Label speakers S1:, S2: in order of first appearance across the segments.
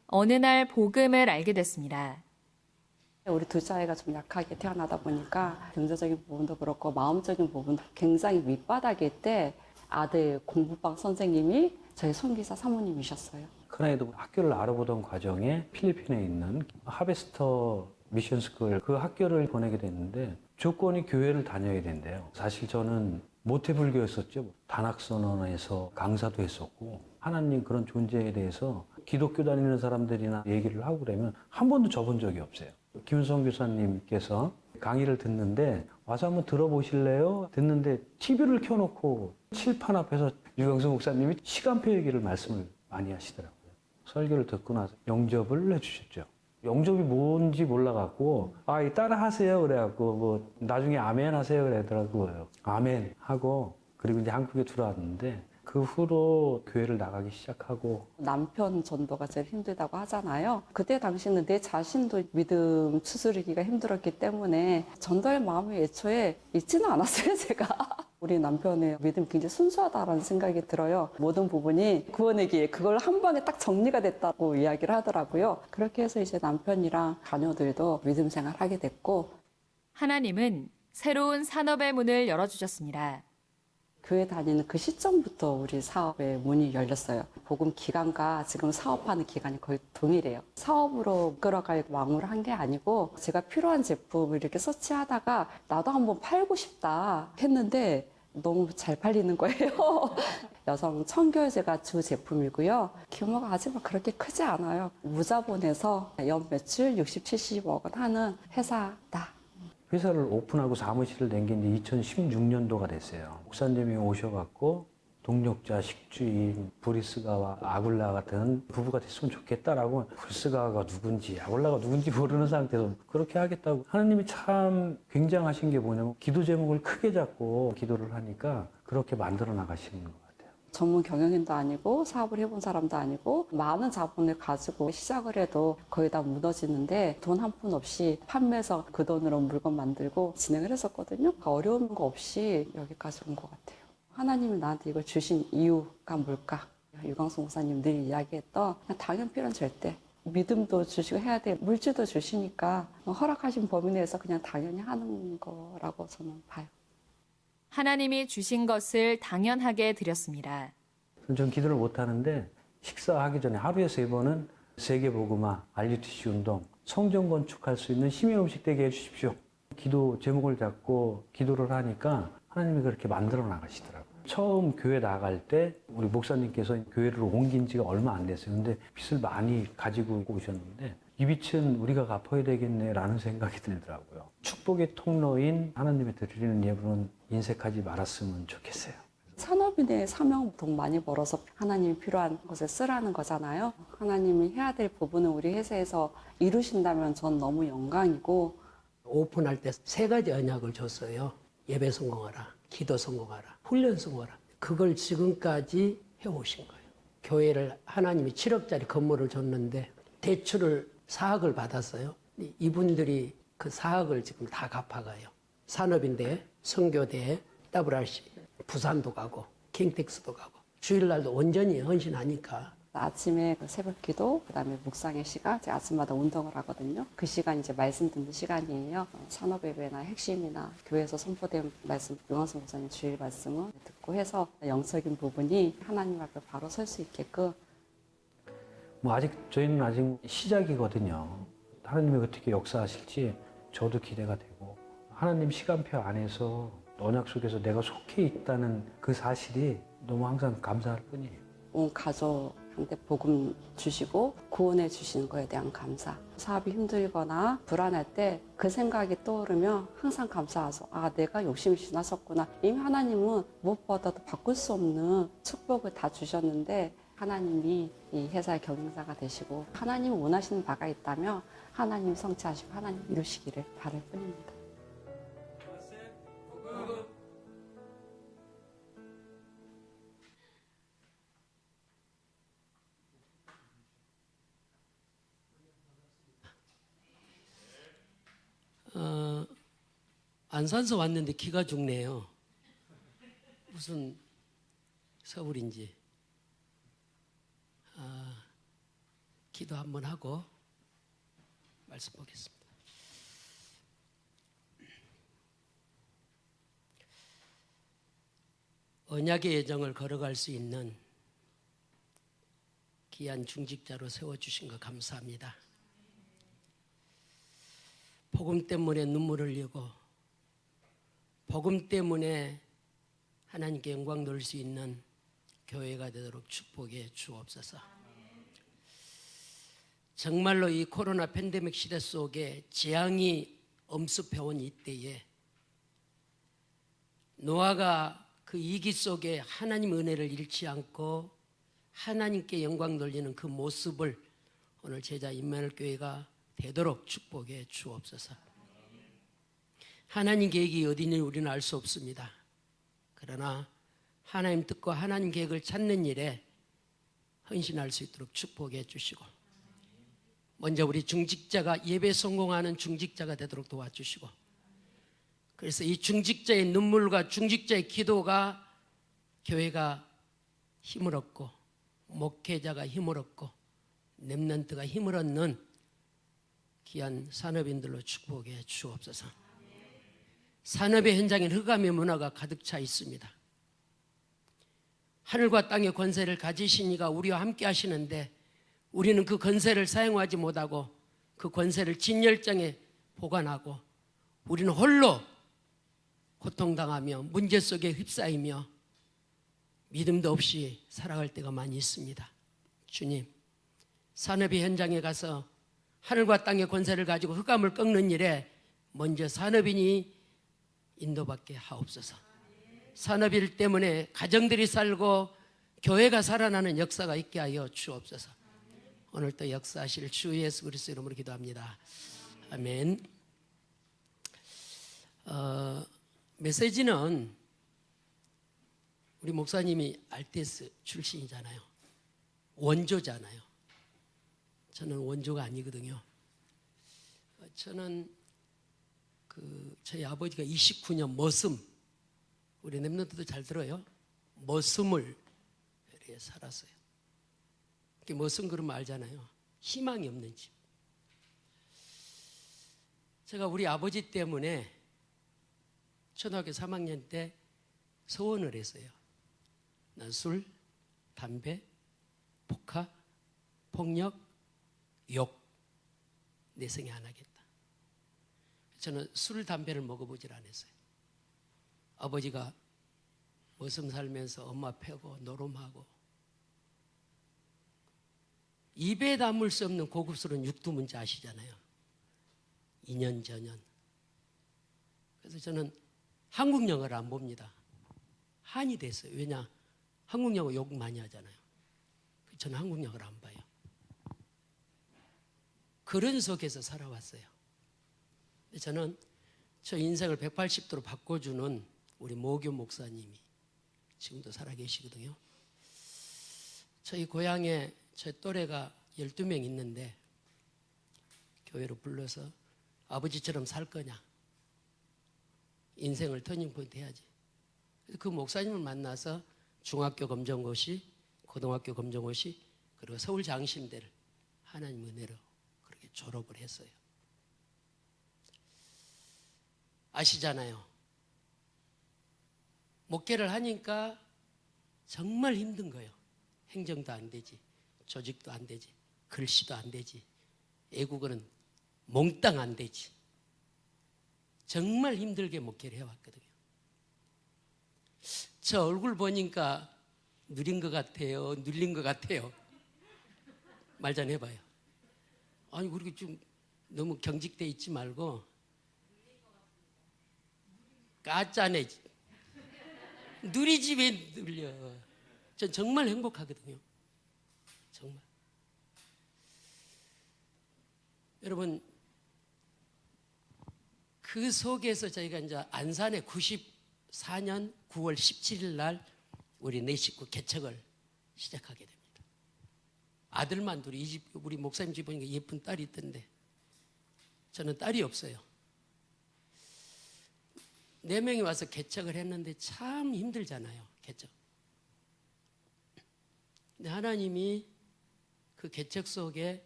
S1: 어느 날 복음을 알게 됐습니다.
S2: 우리 둘째 아이가 좀 약하게 태어나다 보니까 경제적인 부분도 그렇고 마음적인 부분도 굉장히 밑바닥일 때 아들 공부방 선생님이 저희 손기사 사모님이셨어요.
S3: 큰아이도 학교를 알아보던 과정에 필리핀에 있는 하베스터 미션스쿨 그 학교를 보내게 됐는데 조건이 교회를 다녀야 된대요. 사실 저는 모태불교였었죠. 단학선언에서 강사도 했었고 하나님 그런 존재에 대해서 기독교 다니는 사람들이나 얘기를 하고 그러면 한 번도 접은 적이 없어요. 김은성 교사님께서 강의를 듣는데 와서 한번 들어보실래요? 듣는데 TV를 켜놓고 칠판 앞에서 유광수 목사님이 시간표 얘기를 말씀을 많이 하시더라고요. 설교를 듣고 나서 영접을 해주셨죠. 영접이 뭔지 몰라갖고 따라 하세요 그래갖고 뭐 나중에 아멘 하세요 그러더라고요. 아멘 하고 그리고 이제 한국에 들어왔는데 그 후로 교회를 나가기 시작하고
S2: 남편 전도가 제일 힘들다고 하잖아요. 그때 당시는 내 자신도 믿음 추스르기가 힘들었기 때문에 전도할 마음이 애초에 있지는 않았어요, 제가. 우리 남편의 믿음이 굉장히 순수하다라는 생각이 들어요. 모든 부분이 구원의 길, 그걸 한 번에 딱 정리가 됐다고 이야기를 하더라고요. 그렇게 해서 이제 남편이랑 자녀들도 믿음 생활하게 됐고
S1: 하나님은 새로운 산업의 문을 열어주셨습니다.
S2: 교회 다니는 그 시점부터 우리 사업의 문이 열렸어요. 복음 기간과 지금 사업하는 기간이 거의 동일해요. 사업으로 끌어갈 왕우를 한 게 아니고 제가 필요한 제품을 이렇게 서치하다가 나도 한번 팔고 싶다 했는데 너무 잘 팔리는 거예요. 여성 청결제가 주 제품이고요. 규모가 아직 그렇게 크지 않아요. 무자본에서 연 매출 60, 70억 원 하는 회사다.
S3: 회사를 오픈하고 사무실을 낸 게 이제 2016년도가 됐어요. 목사님이 오셔갖고 동력자, 식주인, 브리스가와 아굴라 같은 부부가 됐으면 좋겠다라고 브리스가가 누군지 아굴라가 누군지 모르는 상태에서 그렇게 하겠다고 하나님이 참 굉장하신 게 뭐냐면 기도 제목을 크게 잡고 기도를 하니까 그렇게 만들어 나가시는 것 같아요.
S2: 전문 경영인도 아니고 사업을 해본 사람도 아니고 많은 자본을 가지고 시작을 해도 거의 다 무너지는데 돈 한 푼 없이 판매해서 그 돈으로 물건 만들고 진행을 했었거든요. 어려운 거 없이 여기까지 온 것 같아요. 하나님이 나한테 이걸 주신 이유가 뭘까? 유광수 목사님 늘 이야기했던 당연 필요는 절대 믿음도 주시고 해야 돼 물질도 주시니까 허락하신 범위 내에서 그냥 당연히 하는 거라고 저는 봐요.
S1: 하나님이 주신 것을 당연하게 드렸습니다.
S3: 전 기도를 못 하는데 식사하기 전에 하루에 3번은 세계복음화, RUTC 운동, 성전 건축할 수 있는 힘의 음식 되게 해주십시오. 기도 제목을 잡고 기도를 하니까 하나님이 그렇게 만들어 나가시더라고요. 처음 교회 나갈 때 우리 목사님께서 교회를 옮긴 지가 얼마 안 됐어요. 근데 빚을 많이 가지고 오셨는데 이 빚은 우리가 갚아야 되겠네라는 생각이 들더라고요. 축복의 통로인 하나님의 드리는 예물은 인색하지 말았으면 좋겠어요.
S2: 산업인의 사명 돈 많이 벌어서 하나님이 필요한 것에 쓰라는 거잖아요. 하나님이 해야 될 부분을 우리 회사에서 이루신다면 전 너무 영광이고
S4: 오픈할 때 3가지 언약을 줬어요. 예배 성공하라, 기도 성공하라, 훈련 성공하라. 그걸 지금까지 해오신 거예요. 교회를 하나님이 7억짜리 건물을 줬는데 대출을 4억을 받았어요. 이분들이 그 4억을 지금 다 갚아가요. 산업인대, 선교대, WRC, 부산도 가고 킹텍스도 가고 주일날도 온전히 헌신하니까
S2: 아침에 새벽 기도, 그다음에 묵상의 시간, 제가 아침마다 운동을 하거든요. 그 시간이 이제 말씀 듣는 시간이에요. 산업예배나 핵심이나 교회에서 선포된 말씀, 유광수 목사님 주일 말씀을 듣고 해서 영적인 부분이 하나님 앞에 바로 설 수 있게끔
S3: 저희는 아직 시작이거든요. 하나님이 어떻게 역사하실지 저도 기대가 되고 하나님 시간표 안에서 언약 속에서 내가 속해 있다는 그 사실이 너무 항상 감사할 뿐이에요.
S2: 온 가족한테 복음 주시고 구원해 주시는 거에 대한 감사. 사업이 힘들거나 불안할 때 그 생각이 떠오르면 항상 감사하죠. 내가 욕심이 지나섰구나. 이미 하나님은 무엇보다도 바꿀 수 없는 축복을 다 주셨는데 하나님이 이 회사의 경영자가 되시고 하나님이 원하시는 바가 있다면 하나님이 성취하시고 하나님 이루시기를 바랄 뿐입니다.
S4: 안산서 왔는데 기가 죽네요. 무슨 서울인지. 기도 한번 하고 말씀 보겠습니다. 언약의 여정을 걸어갈 수 있는 귀한 중직자로 세워주신 것 감사합니다. 복음 때문에 눈물을 흘리고 복음 때문에 하나님께 영광 돌릴 수 있는 교회가 되도록 축복해 주옵소서. 정말로 이 코로나 팬데믹 시대 속에 재앙이 엄습해온 이때에 노아가 그 위기 속에 하나님 은혜를 잃지 않고 하나님께 영광 돌리는 그 모습을 오늘 제자 임마누엘 교회가 되도록 축복해 주옵소서. 하나님 계획이 어디니 우리는 알 수 없습니다. 그러나 하나님 뜻과 하나님 계획을 찾는 일에 헌신할 수 있도록 축복해 주시고, 먼저 우리 중직자가 예배 성공하는 중직자가 되도록 도와주시고, 그래서 이 중직자의 눈물과 중직자의 기도가 교회가 힘을 얻고 목회자가 힘을 얻고 렘넌트가 힘을 얻는 귀한 산업인들로 축복해 주옵소서. 산업의 현장엔 흑암의 문화가 가득 차 있습니다. 하늘과 땅의 권세를 가지신 이가 우리와 함께 하시는데 우리는 그 권세를 사용하지 못하고 그 권세를 진열장에 보관하고 우리는 홀로 고통당하며 문제 속에 휩싸이며 믿음도 없이 살아갈 때가 많이 있습니다. 주님, 산업의 현장에 가서 하늘과 땅의 권세를 가지고 흑암을 꺾는 일에 먼저 산업인이 인도받게 하옵소서. 산업일 때문에 가정들이 살고 교회가 살아나는 역사가 있게 하여 주옵소서. 오늘 또 역사하실 주 예수 그리스도 이름으로 기도합니다. 아멘. 메시지는 우리 목사님이 알테스 출신이잖아요. 원조잖아요. 저는 원조가 아니거든요. 저는 저희 아버지가 29년 머슴, 우리 렘넌트도 잘 들어요. 머슴을 이렇게 살았어요. 머슴 그러면 알잖아요. 희망이 없는 집. 제가 우리 아버지 때문에 초등학교 3학년 때 서원을 했어요. 난 술, 담배, 폭화, 폭력, 욕 내성에 안 하겠다. 저는 술, 담배를 먹어보질 않았어요. 아버지가 머슴 살면서 엄마 패고 노름하고 입에 담을 수 없는 고급스러운 육두문자 아시잖아요. 2년 전년. 그래서 저는 한국 영화를 안 봅니다. 한이 됐어요. 왜냐? 한국 영화 욕 많이 하잖아요. 저는 한국 영화를 안 봐요. 그런 속에서 살아왔어요. 저는 저 인생을 180도로 바꿔주는 우리 모교 목사님이 지금도 살아계시거든요. 저희 고향에 제 또래가 12명 있는데 교회로 불러서 아버지처럼 살 거냐, 인생을 터닝포인트 해야지. 그 목사님을 만나서 중학교 검정고시, 고등학교 검정고시, 그리고 서울 장신대를 하나님 은혜로 그렇게 졸업을 했어요. 아시잖아요. 목회를 하니까 정말 힘든 거예요. 행정도 안 되지, 조직도 안 되지, 글씨도 안 되지, 애국어는 몽땅 안 되지. 정말 힘들게 목회를 해왔거든요. 저 얼굴 보니까 누린 것 같아요, 눌린 것 같아요. 말 좀 해봐요. 아니 그렇게 좀 너무 경직돼 있지 말고 까짜네. 누리지 왜 눌려. 전 정말 행복하거든요. 정말. 여러분, 그 속에서 저희가 이제 안산에 94년 9월 17일 날 우리 네 식구 개척을 시작하게 됩니다. 아들만 둘이, 이 집, 우리 목사님 집 보니까 예쁜 딸이 있던데 저는 딸이 없어요. 4명이 와서 개척을 했는데 참 힘들잖아요, 개척. 근데 하나님이 그 개척 속에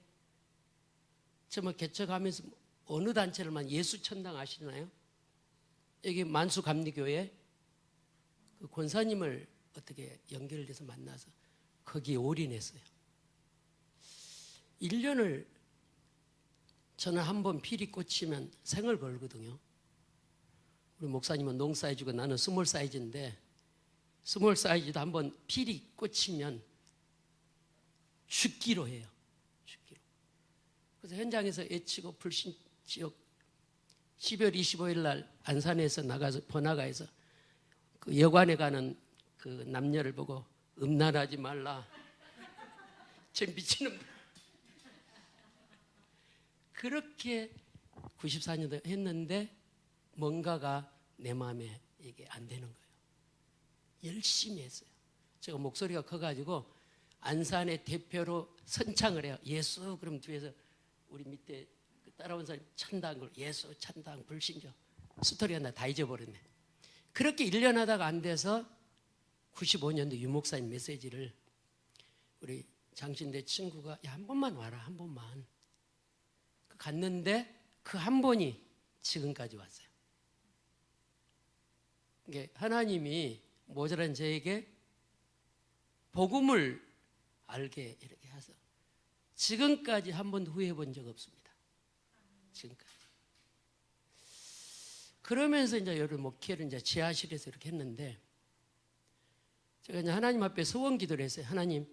S4: 정말 개척하면서 어느 단체를만 예수천당 아시나요? 여기 만수감리교회 그 권사님을 어떻게 연결돼서 만나서 거기에 올인했어요. 1년을 저는 한 번 필이 꽂히면 생을 걸거든요. 우리 목사님은 농 사이즈고 나는 스몰 사이즈인데 스몰 사이즈도 한 번 필이 꽂히면 죽기로 해요. 죽기로. 그래서 현장에서 애치고 불신 지역 12월 25일 날 안산에서 나가서 번화가에서 그 여관에 가는 그 남녀를 보고 음란하지 말라. 저 미치는 그렇게 94년도 했는데 뭔가가 내 마음에 이게 안 되는 거예요. 열심히 했어요. 제가 목소리가 커가지고 안산의 대표로 선창을 해요. 예수 그럼 뒤에서 우리 밑에 따라온 사람이 찬당 걸 예수 찬당 불신자 스토리가 나 다 잊어버렸네. 그렇게 1년 하다가 안 돼서 95년도 유목사님 메시지를 우리 장신대 친구가 야, 한 번만 와라 한 번만 갔는데 그 한 번이 지금까지 왔어요. 이게 하나님이 모자란 저에게 복음을 알게 이렇게 해서 지금까지 한 번도 후회해 본 적 없습니다. 지금까지. 그러면서 이제 여름 목회를 이제 지하실에서 이렇게 했는데 제가 이제 하나님 앞에 소원 기도를 했어요. 하나님,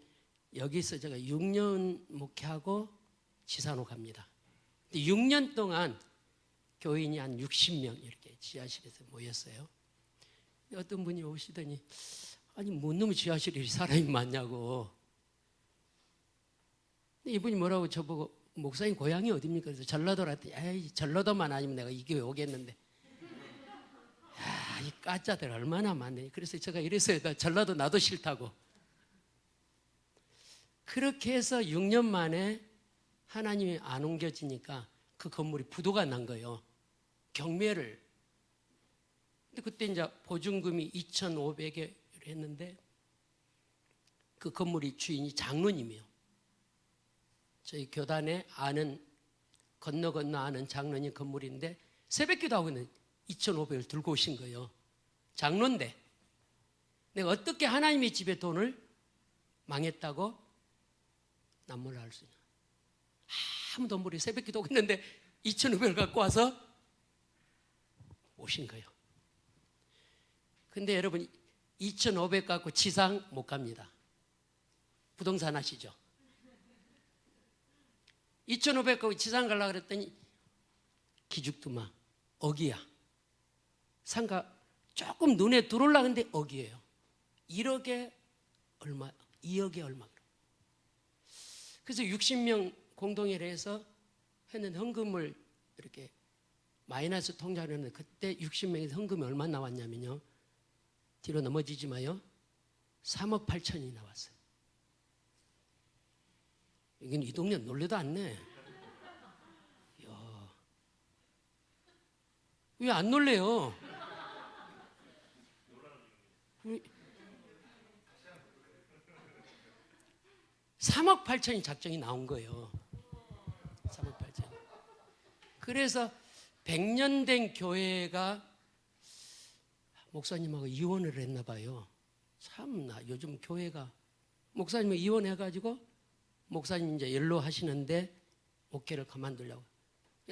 S4: 여기서 제가 6년 목회하고 지산호 갑니다. 근데 6년 동안 교인이 한 60명 이렇게 지하실에서 모였어요. 어떤 분이 오시더니 아니 뭔 놈의 지하실에 사람이 많냐고. 이분이 뭐라고 저보고 목사님 고향이 어딥니까? 그래서 전라도라 했더니 에이 전라도만 아니면 내가 이 교회 오겠는데 이 까짜들 얼마나 많네. 그래서 제가 이랬어요. 전라도 나도 싫다고. 그렇게 해서 6년 만에 하나님이 안 옮겨지니까 그 건물이 부도가 난 거예요. 경매를. 근데 그때 이제 보증금이 2,500에 했는데 그 건물이 주인이 장로님이에요. 저희 교단에 아는 건너 아는 장로님 건물인데 새벽기도 하고 있는 2,500을 들고 오신 거예요. 장로인데 내가 어떻게 하나님의 집에 돈을 망했다고 남몰라 할 수 있냐. 아무도 모르게 새벽기도 하고 있는데 2,500을 갖고 와서 오신 거예요. 근데 여러분 2,500 갖고 지상 못 갑니다. 부동산 하시죠. 2,500 갖고 지상 가려고 그랬더니 기죽두마 억이야. 상가 조금 눈에 들어올라 근데 억이에요. 1억에 얼마, 2억에 얼마. 그래서 60명 공동회를 해서 했는데 헌금을 이렇게 마이너스 통장을 했는데 그때 60명에서 헌금이 얼마 나왔냐면요. 뒤로 넘어지지 마요. 3억 8천이 나왔어요. 이건 이 동네 놀래도 않네. 왜 안 놀래요? 3억 8천이 작정이 나온 거예요. 3억 8천. 그래서 100년 된 교회가 목사님하고 이혼을 했나 봐요. 참나 요즘 교회가 목사님이 이혼해가지고 목사님 이제 연로하시는데 목회를 그만두려고.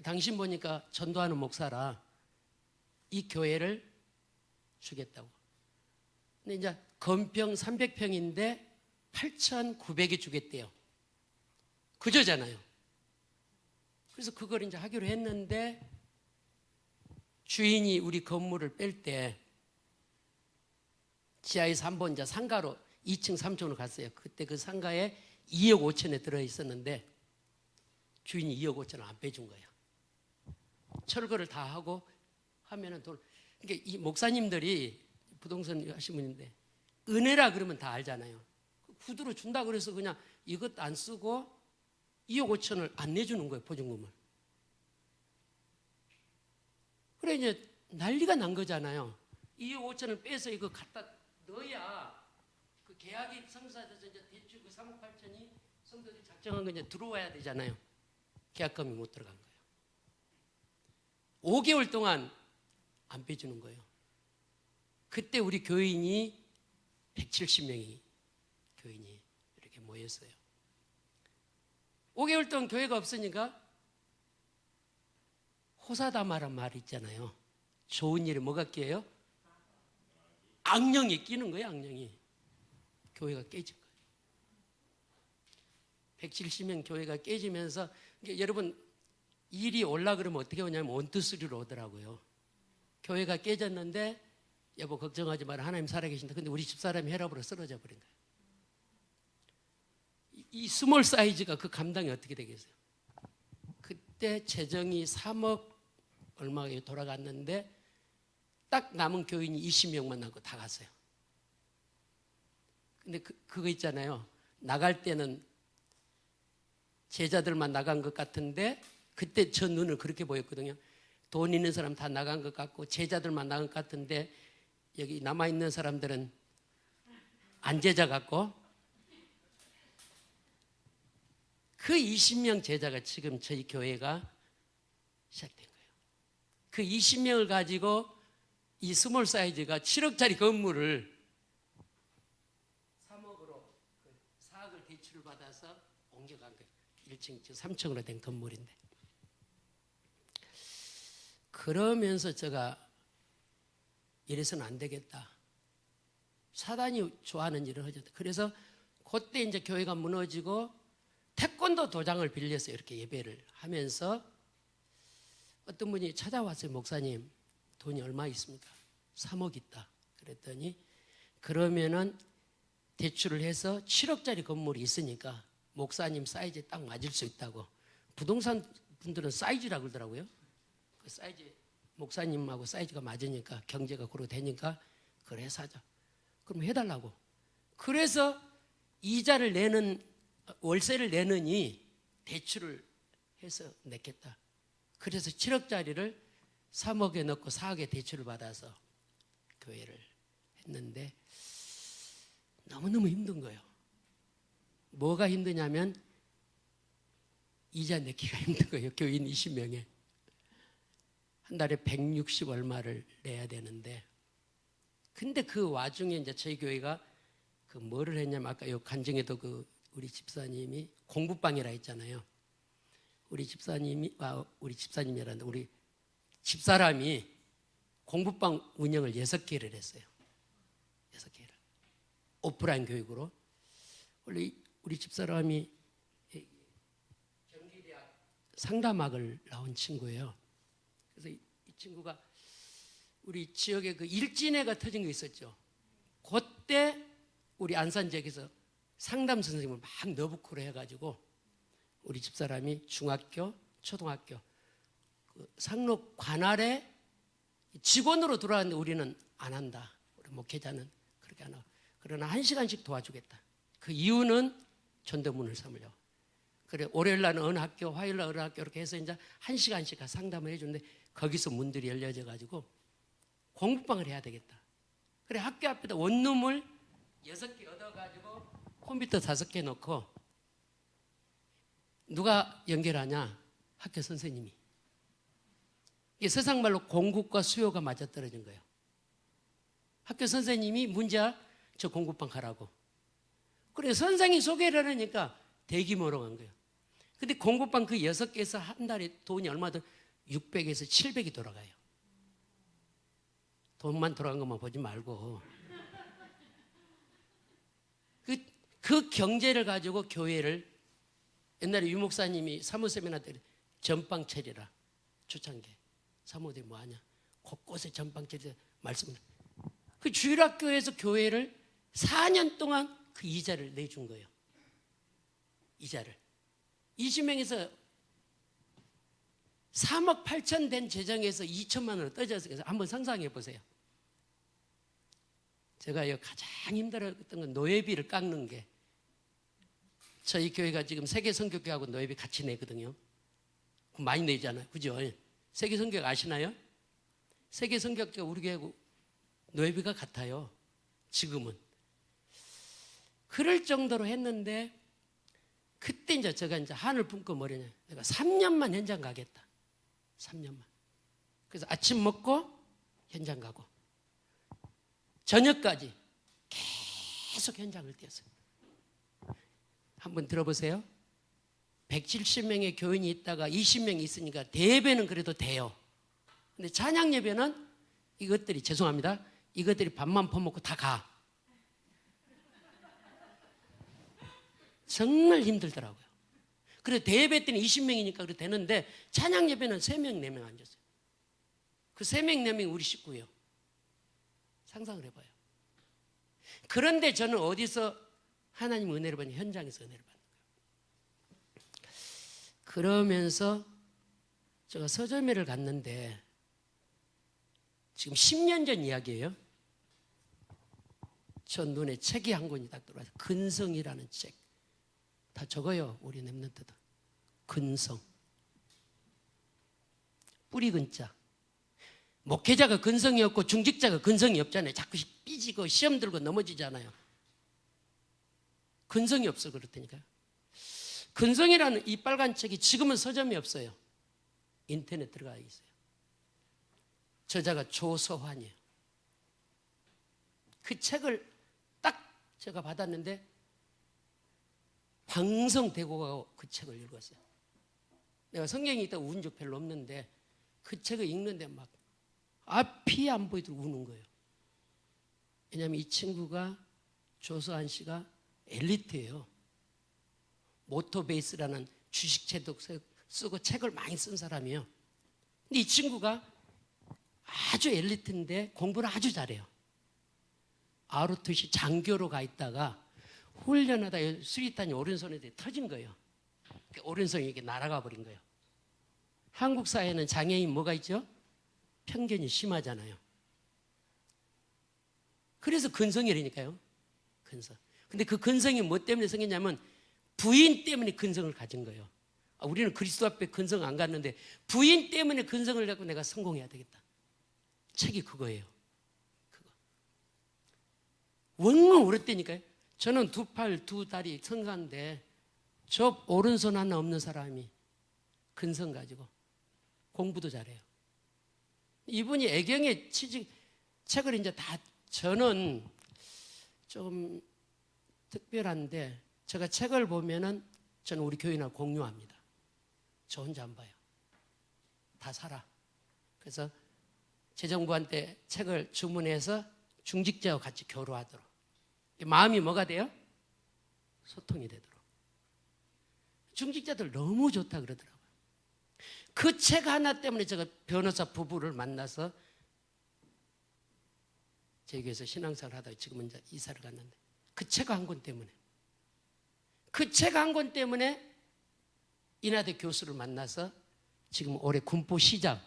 S4: 당신 보니까 전도하는 목사라 이 교회를 주겠다고. 근데 이제 건평 300평인데 8,900이 주겠대요. 그저잖아요. 그래서 그걸 이제 하기로 했는데 주인이 우리 건물을 뺄 때 지하에서 한번 이제 상가로 2층 3층으로 갔어요. 그때 그 상가에 2억 5천에 들어있었는데 주인이 2억 5천을 안 빼준 거예요. 철거를 다 하고 하면은 돈. 그러니까 이 목사님들이 부동산 하신 분인데 은혜라 그러면 다 알잖아요. 구두로 준다고 그래서 그냥 이것 안 쓰고 2억 5천을 안 내주는 거예요. 보증금을. 그래 이제 난리가 난 거잖아요. 2억 5천을 빼서 이거 갖다 넣어야 그 계약이 성사돼서 이제 대출 그 3억 8천이 성도들이 작정한 건 이제 들어와야 되잖아요. 계약금이 못 들어간 거예요. 5개월 동안 안 빼주는 거예요. 그때 우리 교인이 170명이 교인이 이렇게 모였어요. 5개월 동안 교회가 없으니까 호사다마란 말이 있잖아요. 좋은 일에 뭐가 끼어요? 악령이 끼는 거예요. 악령이. 교회가 깨진 거예요. 170명 교회가 깨지면서 여러분 일이 올라 그러면 어떻게 오냐면 원투쓰리로 오더라고요. 교회가 깨졌는데 여보 걱정하지 마라. 하나님 살아계신다. 근데 우리 집사람이 혈압으로 쓰러져 버린 거예요. 이 스몰 사이즈가 그 감당이 어떻게 되겠어요? 그때 재정이 3억 얼마에 돌아갔는데 딱 남은 교인이 20명만 남고 다 갔어요. 근데 그거 있잖아요. 나갈 때는 제자들만 나간 것 같은데 그때 저 눈을 그렇게 보였거든요. 돈 있는 사람 다 나간 것 같고 제자들만 나간 것 같은데 여기 남아있는 사람들은 안 제자 같고 그 20명 제자가 지금 저희 교회가 시작된 거예요. 그 20명을 가지고 이 스몰 사이즈가 7억짜리 건물을 3억으로 4억을 대출을 받아서 옮겨간 거예요. 1층, 3층으로 된 건물인데. 그러면서 제가 이래서는 안 되겠다. 사단이 좋아하는 일을 하셨다. 그래서 그때 이제 교회가 무너지고 태권도 도장을 빌려서 이렇게 예배를 하면서 어떤 분이 찾아왔어요. 목사님, 돈이 얼마 있습니까? 3억 있다. 그랬더니 그러면은 대출을 해서 7억짜리 건물이 있으니까 목사님 사이즈에 딱 맞을 수 있다고. 부동산 분들은 사이즈라고 그러더라고요. 그 사이즈 목사님하고 사이즈가 맞으니까 경제가 고루 되니까 그래 사자. 그럼 해달라고. 그래서 이자를 내는 월세를 내느니 대출을 해서 냈겠다. 그래서 7억짜리를 3억에 넣고 4억에 대출을 받아서 교회를 했는데 너무너무 힘든 거예요. 뭐가 힘드냐면 이자 내기가 힘든 거예요. 교인 20명에. 한 달에 160 얼마를 내야 되는데 근데 그 와중에 이제 저희 교회가 그 뭐를 했냐면 아까 요 간증에도 그 우리 집사님이 공부방이라 했잖아요. 우리 집사님이란다. 우리 집사람이 공부방 운영을 6개를 했어요. 6개를. 오프라인 교육으로. 원래 우리 집사람이 경기대학 상담학을 나온 친구예요. 그래서 이 친구가 우리 지역에 그 일진회가 터진 거 있었죠. 그때 우리 안산 지역에서 상담 선생님을 막 너부코로 해가지고 우리 집사람이 중학교, 초등학교 그 상록 관할에 직원으로 들어왔는데 우리는 안 한다. 우리 목회자는 그렇게 안 하고. 그러나 1시간씩 도와주겠다. 그 이유는 전도문을 삼으려고. 그래 월요일 날은 어느 학교, 화요일 날 어느 학교 이렇게 해서 이제 1시간씩 상담을 해주는데 거기서 문들이 열려져 가지고 공부방을 해야 되겠다. 그래 학교 앞에다 원룸을 6개 얻어가지고 컴퓨터 5개 놓고 누가 연결하냐? 학교 선생님이. 이게 세상 말로 공급과 수요가 맞아떨어진 거예요. 학교 선생님이 문제야 저 공급방 가라고. 그래 선생이 소개를 하니까 대규모로 간 거예요. 근데 공급방 그 6개에서 한 달에 돈이 얼마든 600에서 700이 돌아가요. 돈만 돌아간 것만 보지 말고 그 경제를 가지고 교회를 옛날에 유 목사님이 사모 세미나 때 전빵 차리라 초창기 사모들이 뭐하냐 곳곳에 전빵 차리라 말씀을 그 주일학교에서 교회를 4년 동안 그 이자를 내준 거예요. 이자를 20명에서 3억 8천 된 재정에서 2천만 원을 떠져서 한번 상상해 보세요. 제가 가장 힘들었던 건 노예비를 깎는 게 저희 교회가 지금 세계선교교하고 노예비 같이 내거든요. 많이 내잖아요. 그죠? 세계선교교 아시나요? 세계선교교가 우리 교회하고 노예비가 같아요. 지금은. 그럴 정도로 했는데 그때 이제 제가 이제 한을 품고 뭐냐냐. 내가 3년만 현장 가겠다. 3년만. 그래서 아침 먹고 현장 가고 저녁까지 계속 현장을 뛰었어요. 한번 들어보세요. 170명의 교인이 있다가 20명이 있으니까 대예배는 그래도 돼요. 근데 찬양 예배는 이것들이 죄송합니다. 이것들이 밥만 퍼먹고 다 가. 정말 힘들더라고요. 그래 대예배 때는 20명이니까 그래 되는데 찬양 예배는 3명, 4명 앉았어요. 그 3명, 4명 우리 식구예요. 상상을 해봐요. 그런데 저는 어디서 하나님 은혜를 받냐? 현장에서 은혜를 받는 거예요. 그러면서 제가 서점회를 갔는데 지금 10년 전 이야기예요. 저 눈에 책이 한 권이 딱 들어와서 근성이라는 책. 다 적어요. 우리 랩런트들. 근성. 뿌리 근자. 목회자가 근성이 없고 중직자가 근성이 없잖아요. 자꾸 삐지고 시험 들고 넘어지잖아요. 근성이 없어 그렇다니까요. 근성이라는 이 빨간 책이 지금은 서점이 없어요. 인터넷 들어가 있어요. 저자가 조서환이에요. 그 책을 딱 제가 받았는데 방성되고 가고 그 책을 읽었어요. 내가 성경이 있다고 운 적 별로 없는데 그 책을 읽는데 막 앞이 안 보이도록 우는 거예요. 왜냐하면 이 친구가 조서한 씨가 엘리트예요. 모토베이스라는 주식책도 쓰고 책을 많이 쓴 사람이에요. 근데 이 친구가 아주 엘리트인데 공부를 아주 잘해요. ROTC 장교로 가 있다가 훈련하다 수리탄이 오른손에 터진 거예요. 오른손이 이렇게 날아가 버린 거예요. 한국 사회는 장애인 뭐가 있죠? 편견이 심하잖아요. 그래서 근성이라니까요. 근성. 근데 그 근성이 뭐 때문에 생겼냐면 부인 때문에 근성을 가진 거예요. 우리는 그리스도 앞에 근성 안 갖는데 부인 때문에 근성을 갖고 내가 성공해야 되겠다. 책이 그거예요. 그거. 원망 울었다니까요. 저는 2팔 2다리 성가인데 저 오른손 하나 없는 사람이 근성 가지고 공부도 잘해요. 이분이 애경에 책을 이제 다 저는 좀 특별한데 제가 책을 보면은 저는 우리 교인하고 공유합니다. 저 혼자 안 봐요. 다 사라. 그래서 재정부한테 책을 주문해서 중직자와 같이 교류하도록. 마음이 뭐가 돼요? 소통이 되도록. 중직자들 너무 좋다 그러더라고요. 그 책 하나 때문에 제가 변호사 부부를 만나서 제 교회에서 신앙생활을 하다가 지금은 이제 이사를 갔는데 그 책 한 권 때문에 그 책 한 권 때문에 인하대 교수를 만나서 지금 올해 군포시장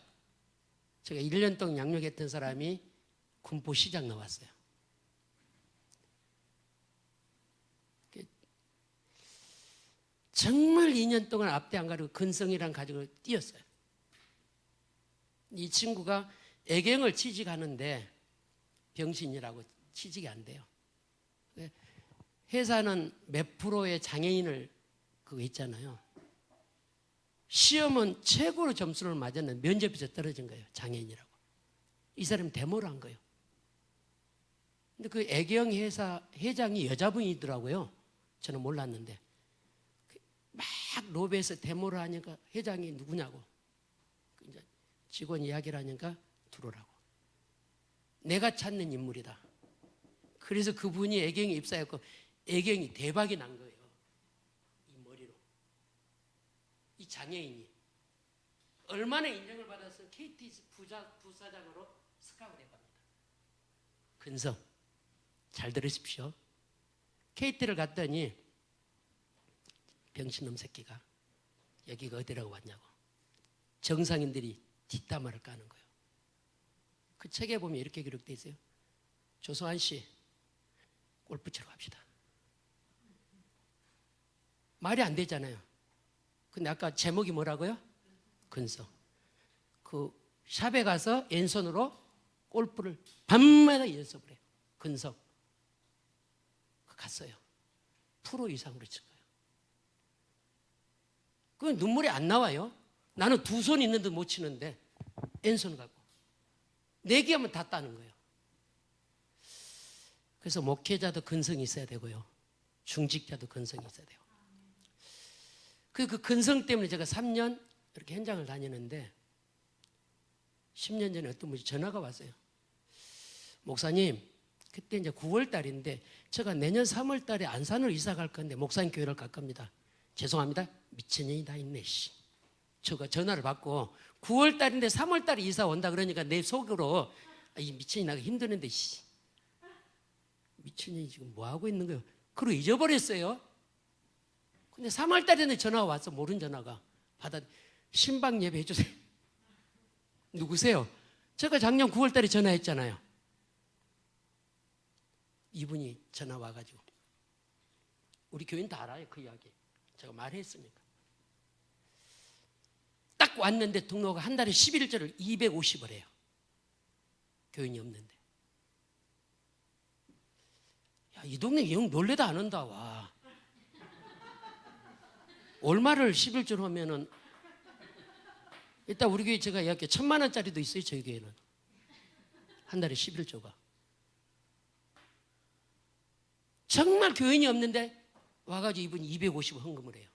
S4: 제가 1년 동안 양육했던 사람이 군포시장 나왔어요. 정말 2년 동안 앞대 안 가리고 근성이랑 가지고 뛰었어요. 이 친구가 애경을 취직하는데 병신이라고 취직이 안 돼요. 회사는 몇 프로의 장애인을 그거 있잖아요. 시험은 최고로 점수를 맞았는데 면접에서 떨어진 거예요. 장애인이라고. 이 사람이 데모를 한 거예요. 근데 그 애경 회사 회장이 여자분이더라고요. 저는 몰랐는데. 막 로비에서 데모를 하니까 회장이 누구냐고 이제 직원 이야기를 하니까 들어오라고. 내가 찾는 인물이다. 그래서 그분이 애경에 입사했고 애경이 대박이 난 거예요. 이 머리로. 이 장애인이 얼마나 인정을 받아서 KT 부사장으로 스카우트 해갑니다. 근성 잘 들으십시오. KT를 갔더니 병신놈 새끼가 여기가 어디라고 왔냐고 정상인들이 뒷담화를 까는 거예요. 그 책에 보면 이렇게 기록되어 있어요. 조소한 씨 골프 치러 갑시다. 말이 안 되잖아요. 근데 아까 제목이 뭐라고요? 근성. 그 샵에 가서 왼손으로 골프를 밤마다 연습을 해요. 근성. 갔어요. 프로 이상으로 친 거예요. 그 눈물이 안 나와요. 나는 두 손 있는데 못 치는데 왼손 갖고 네 개 하면 다 따는 거예요. 그래서 목회자도 근성이 있어야 되고요. 중직자도 근성이 있어야 돼요. 그 근성 때문에 제가 3년 이렇게 현장을 다니는데 10년 전에 어떤 분이 전화가 왔어요. 목사님, 그때 이제 9월 달인데 제가 내년 3월 달에 안산으로 이사 갈 건데 목사님 교회를 갈 겁니다. 죄송합니다. 미친년이 다 있네. 씨. 제가 전화를 받고 9월 달인데 3월 달에 이사 온다 그러니까 내 속으로 이 미친년이 나가 힘드는데 씨. 미친년이 지금 뭐 하고 있는 거예요? 그러고 잊어버렸어요. 근데 3월 달에 전화가 왔어. 모르는 전화가. 받아 신방 예배 해주세요. 누구세요? 제가 작년 9월 달에 전화했잖아요. 이분이 전화 와가지고 우리 교인 다 알아요. 그 이야기. 제가 말했으니까. 딱 왔는데 등록가 한 달에 11조를 250을 해요. 교인이 없는데. 야, 이 동네 영 놀래도 안 온다. 와. 얼마를 11조를 하면은 일단 우리 교회 제가 이야기해 1,000만 원짜리도 있어요. 저희 교회는. 한 달에 11조가. 정말 교인이 없는데 와가지고 이분이 250을 헌금을 해요.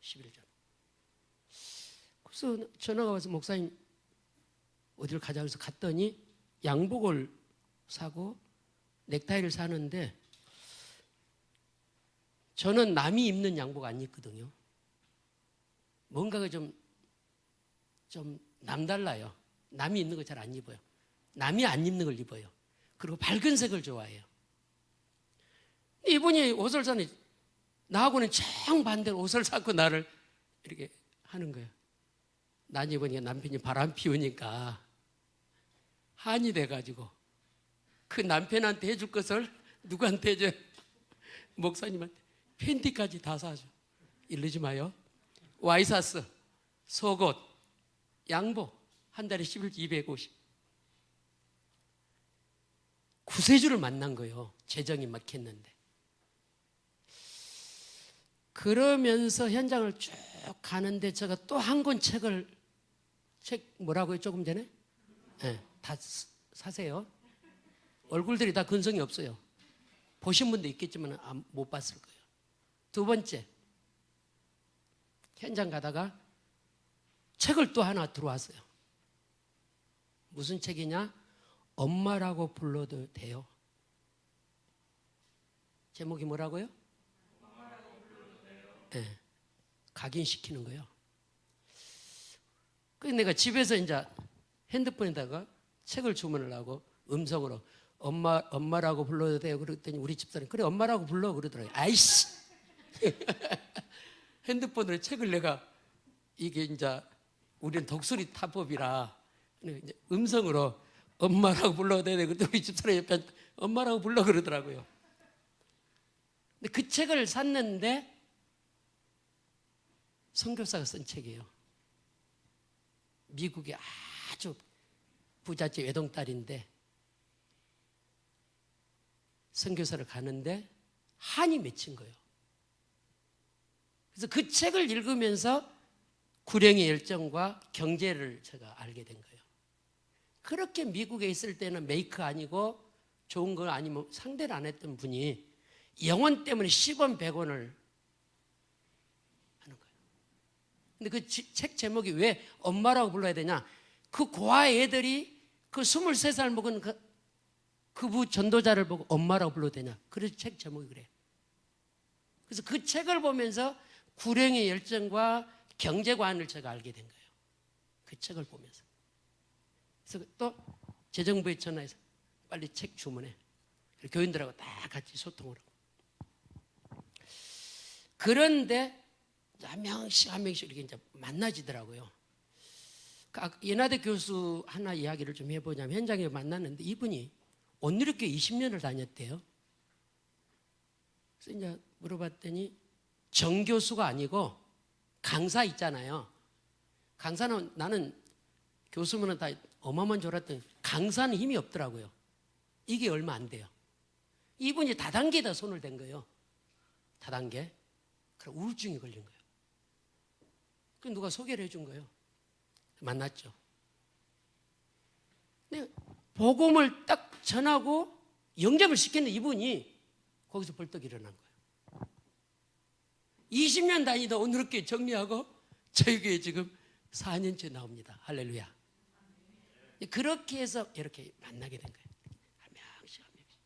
S4: 11조. 그래서 전화가 와서 목사님 어디를 가자 그래서 갔더니 양복을 사고 넥타이를 사는데 저는 남이 입는 양복 안 입거든요. 뭔가가 좀 남달라요. 남이 입는 거 잘 안 입어요. 남이 안 입는 걸 입어요. 그리고 밝은 색을 좋아해요. 이분이 옷을 사니 나하고는 정반대로 옷을 사고 나를 이렇게 하는 거예요. 난 입으니까 남편이 바람 피우니까 한이 돼가지고 그 남편한테 해줄 것을 누구한테 해줘요? 목사님한테 팬티까지 다 사줘. 이러지 마요. 와이사스, 속옷, 양복 한 달에 11조 250. 구세주를 만난 거예요. 재정이 막혔는데. 그러면서 현장을 쭉 가는데 제가 또 한 권 책 뭐라고요? 조금 전에? 네, 다 사세요. 얼굴들이 다 근성이 없어요. 보신 분도 있겠지만 못 봤을 거예요. 두 번째, 현장 가다가 책을 또 하나 들어왔어요. 무슨 책이냐? 엄마라고 불러도 돼요. 제목이 뭐라고요? 네, 각인시키는 거예요. 그래서 내가 집에서 이제 핸드폰에다가 책을 주문을 하고 음성으로 엄마라고 불러도 돼요. 그랬더니 우리 집사람이 그래 엄마라고 불러 그러더라고요. 아이씨. 핸드폰으로 책을 내가 이게 이제 우리는 독수리 타법이라 이제 음성으로 엄마라고 불러도 돼. 그랬더니 우리 집사람이 옆에 엄마라고 불러 그러더라고요. 근데 그 책을 샀는데 선교사가 쓴 책이에요. 미국의 아주 부잣집 외동딸인데 선교사를 가는데 한이 맺힌 거예요. 그래서 그 책을 읽으면서 구령의 열정과 경제를 제가 알게 된 거예요. 그렇게 미국에 있을 때는 메이크 아니고 좋은 걸 아니면 상대를 안 했던 분이 영혼 때문에 10원, 100원을 하는 거예요. 근데 그 책 제목이 왜 엄마라고 불러야 되냐? 그 고아 애들이 그 23살 먹은 그부 전도자를 보고 엄마라고 불러도 되냐? 그래서 책 제목이 그래요. 그래서 그 책을 보면서 구령의 열정과 경제관을 제가 알게 된 거예요. 그 책을 보면서. 그래서 또 재정부에 전화해서 빨리 책 주문해. 교인들하고 다 같이 소통을 하고. 그런데 한 명씩 이렇게 이제 만나지더라고요. 연하대 교수 하나 이야기를 좀 해보자면 현장에 만났는데 이분이 온누리교회 20년을 다녔대요. 그래서 이제 물어봤더니 정교수가 아니고 강사 있잖아요. 강사는 나는 교수면은 다 어마어마한 줄 알았더니 강사는 힘이 없더라고요. 이게 얼마 안 돼요. 이분이 다단계에다 손을 댄 거예요. 다단계. 그럼 우울증이 걸린 거예요. 그 누가 소개를 해준 거예요. 만났죠. 근데 복음을 딱 전하고 영접을 시켰는데 이분이 거기서 벌떡 일어난 거예요. 20년 다니다 오늘 이렇게 정리하고 저희 교회 지금 4년째 나옵니다. 할렐루야. 그렇게 해서 이렇게 만나게 된 거예요. 한 명씩 한 명씩.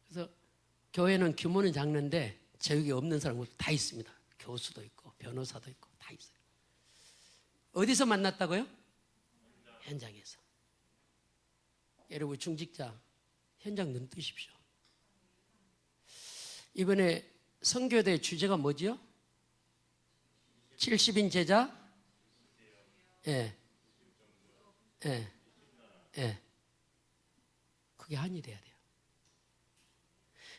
S4: 그래서 교회는 규모는 작는데 저희 교회 없는 사람은 다 있습니다. 교수도 있고 변호사도 있고 다 있어요. 어디서 만났다고요? 현장에서. 여러분 중직자 현장 눈 뜨십시오. 이번에 선교대 주제가 뭐지요? 70인 제자? 예. 예. 예. 그게 한이 돼야 돼요.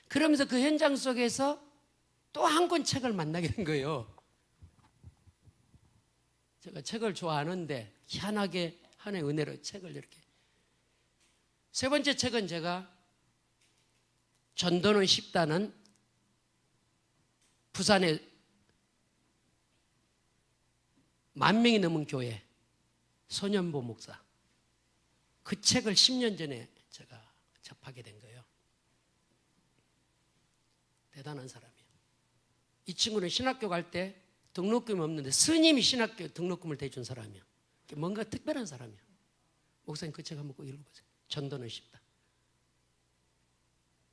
S4: 그러면서 그 현장 속에서 또 한 권 책을 만나게 된 거예요. 제가 책을 좋아하는데 희한하게 하나의 은혜로 책을 이렇게. 세 번째 책은 제가 전도는 쉽다는 부산의 10,000명이 넘은 교회 소년보 목사 그 책을 10년 전에 제가 접하게 된 거예요. 대단한 사람이에요. 이 친구는 신학교 갈 때 등록금이 없는데 스님이 신학교 등록금을 대준 사람이에요. 뭔가 특별한 사람이에요. 목사님 그 책 한번 꼭 읽어보세요. 전도는 쉽다.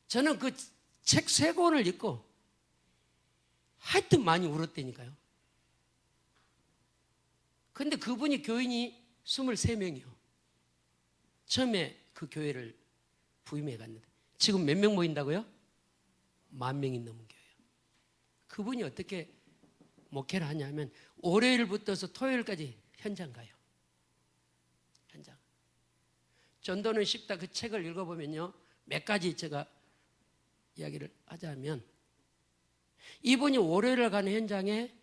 S4: 저는 그 책 3권을 읽고 하여튼 많이 울었다니까요. 근데 그분이 교인이 23명이요. 처음에 그 교회를 부임해 갔는데 지금 몇 명 모인다고요? 10,000명이 넘은 교회예요. 그분이 어떻게 목회를 하냐면 월요일부터서 토요일까지 현장 가요. 현장. 전도는 쉽다 그 책을 읽어보면요. 몇 가지 제가 이야기를 하자면 이분이 월요일에 가는 현장에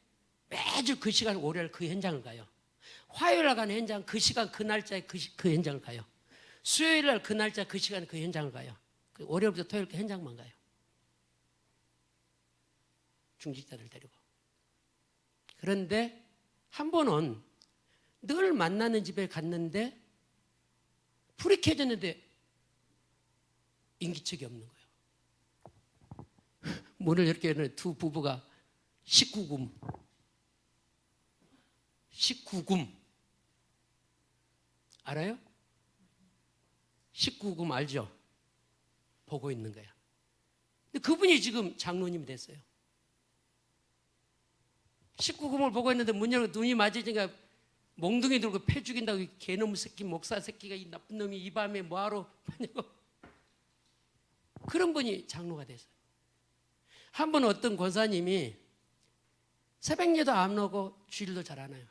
S4: 매주 그 시간 월요일 그 현장을 가요. 화요일에 가는 현장 그 시간 그 날짜에 그 현장을 가요. 수요일날 그 날짜 그 시간에 그 현장을 가요. 월요일부터 토요일 그 현장만 가요. 중직자들 데리고. 그런데 한 번은 늘 만나는 집에 갔는데 불이 켜졌는데 인기척이 없는 거예요. 문을 이렇게 열었는데 두 부부가 19금 알아요? 19금 알죠? 보고 있는 거야. 근데 그분이 지금 장로님이 됐어요. 19금을 보고 있는데 문 열고 눈이 맞으니까 몽둥이 들고 패 죽인다고 개놈 새끼 목사 새끼가 이 나쁜 놈이 이 밤에 뭐하러 하냐고 그런 분이 장로가 됐어요. 한 번 어떤 권사님이 새벽예도 안 오고 주일도 잘 안 와요.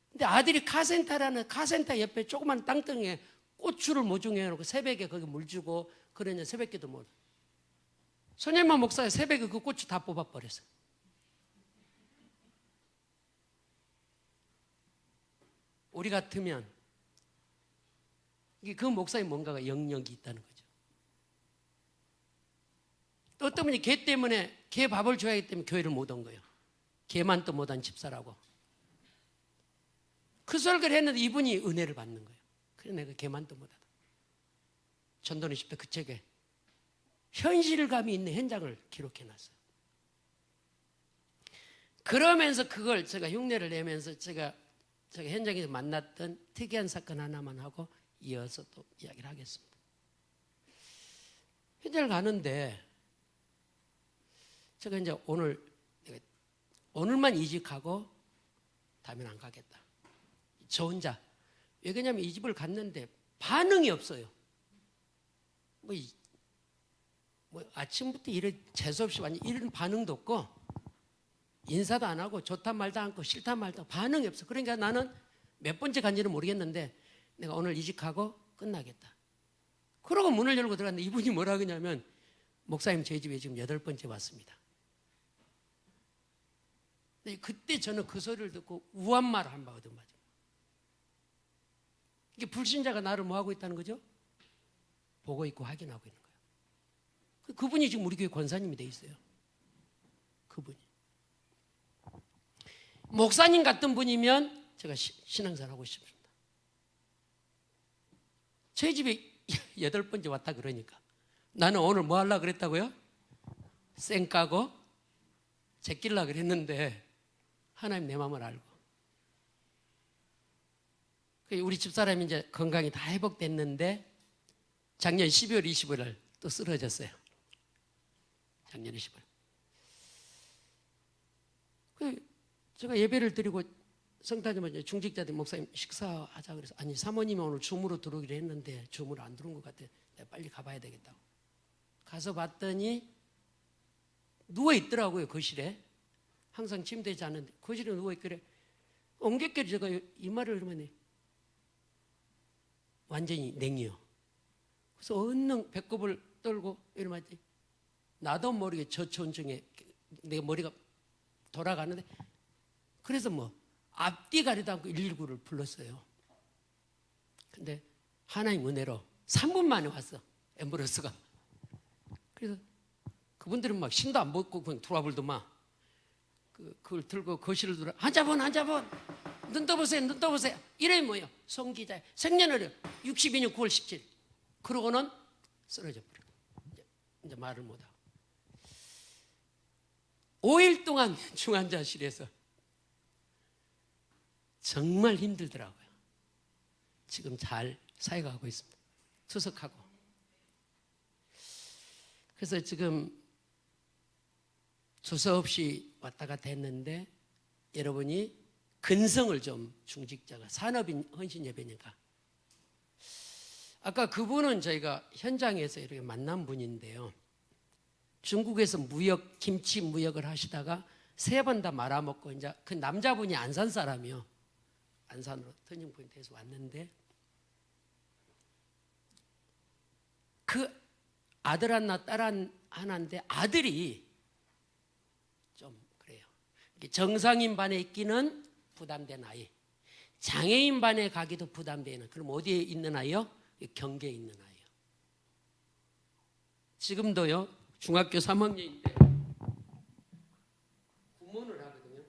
S4: 근데 아들이 카센터라는 카센터 옆에 조그만 땅덩이에 고추를 모종해 놓고 새벽에 거기 물 주고 그러냐 새벽기도 못. 손예만 목사가 새벽에 그 고추 다 뽑아버렸어요. 우리 같으면 그 목사님 뭔가가 영역이 있다는 거죠. 또 어떤 분이 개 때문에 개 밥을 줘야 하기 때문에 교회를 못 온 거예요. 개만 또 못한 집사라고. 그 설교를 했는데 이분이 은혜를 받는 거예요. 그래 내가 개만 또 못하다. 전도는 쉽다 그 책에 현실감이 있는 현장을 기록해놨어요. 그러면서 그걸 제가 흉내를 내면서 제가 현장에서 만났던 특이한 사건 하나만 하고 이어서 또 이야기를 하겠습니다. 현장을 가는데 제가 이제 오늘만 이직하고 다음엔 안 가겠다. 저 혼자. 왜 그러냐면 이 집을 갔는데 반응이 없어요. 뭐 아침부터 재수없이 완전 이런 반응도 없고 인사도 안 하고 좋다 말다 않고 싫다 말다 반응이 없어. 그러니까 나는 몇 번째 간지는 모르겠는데 내가 오늘 이직하고 끝나겠다. 그러고 문을 열고 들어갔는데 이분이 뭐라 그러냐면 목사님 저희 집에 지금 8번째 왔습니다. 근데 그때 저는 그 소리를 듣고 우한 말을 한 바거든. 맞아. 이게 불신자가 나를 뭐 하고 있다는 거죠? 보고 있고 확인하고 있는 거예요. 그분이 지금 우리 교회 권사님이 돼 있어요. 그분이. 목사님 같은 분이면 제가 신앙생활 하고 싶습니다. 저희 집에 8번째 왔다 그러니까 나는 오늘 뭐 하려고 그랬다고요? 쌩 까고 제끼려고 그랬는데 하나님 내 마음을 알고 우리 집사람이 이제 건강이 다 회복됐는데 작년 12월 25일 또 쓰러졌어요. 작년 15일. 제가 예배를 드리고 성탄절에 중직자들 목사님 식사하자 그래서 아니 사모님이 오늘 줌으로 들어오기로 했는데 줌으로 안 들어온 것 같아. 내가 빨리 가봐야 되겠다고. 가서 봤더니 누워 있더라고요. 거실에. 항상 침대에 자는데 거실에 누워 있길래 엉겹결에 제가 이 말을 하면 완전히 냉이요. 그래서 얼른 배꼽을 떨고 이러면 나도 모르게 저체온증에 내 머리가 돌아가는데 그래서 뭐 앞뒤 가리도 않고 119를 불렀어요. 근데 하나님 은혜로 3분 만에 왔어. 앰뷸런스가. 그래서 그분들은 막 신도 안 벗고 그냥 돌아불더만 그걸 들고 거실을 들어 환자분 눈 떠보세요. 이름이 뭐예요? 송 기자. 생년월일 62년 9월 17일. 그러고는 쓰러져 버려. 이제 말을 못하고 5일 동안 중환자실에서 정말 힘들더라고요. 지금 잘 사회가고 있습니다. 투석하고. 그래서 지금 두서없이 왔다 갔다 했는데 여러분이 근성을 좀 중직자가 산업인 헌신 예배니까 아까 그분은 저희가 현장에서 이렇게 만난 분인데요. 중국에서 김치 무역을 하시다가 3번 다 말아먹고 이제 그 남자분이 안산 사람이요. 안산으로 터닝포인트에서 왔는데 그 아들 하나 딸 하나인데 아들이 좀 그래요. 정상인 반에 있기는 부담된 아이, 장애인 반에 가기도 부담되는. 그럼 어디에 있는 아이요? 경계에 있는 아이요. 지금도요 중학교 3학년인데 구몬을 하거든요.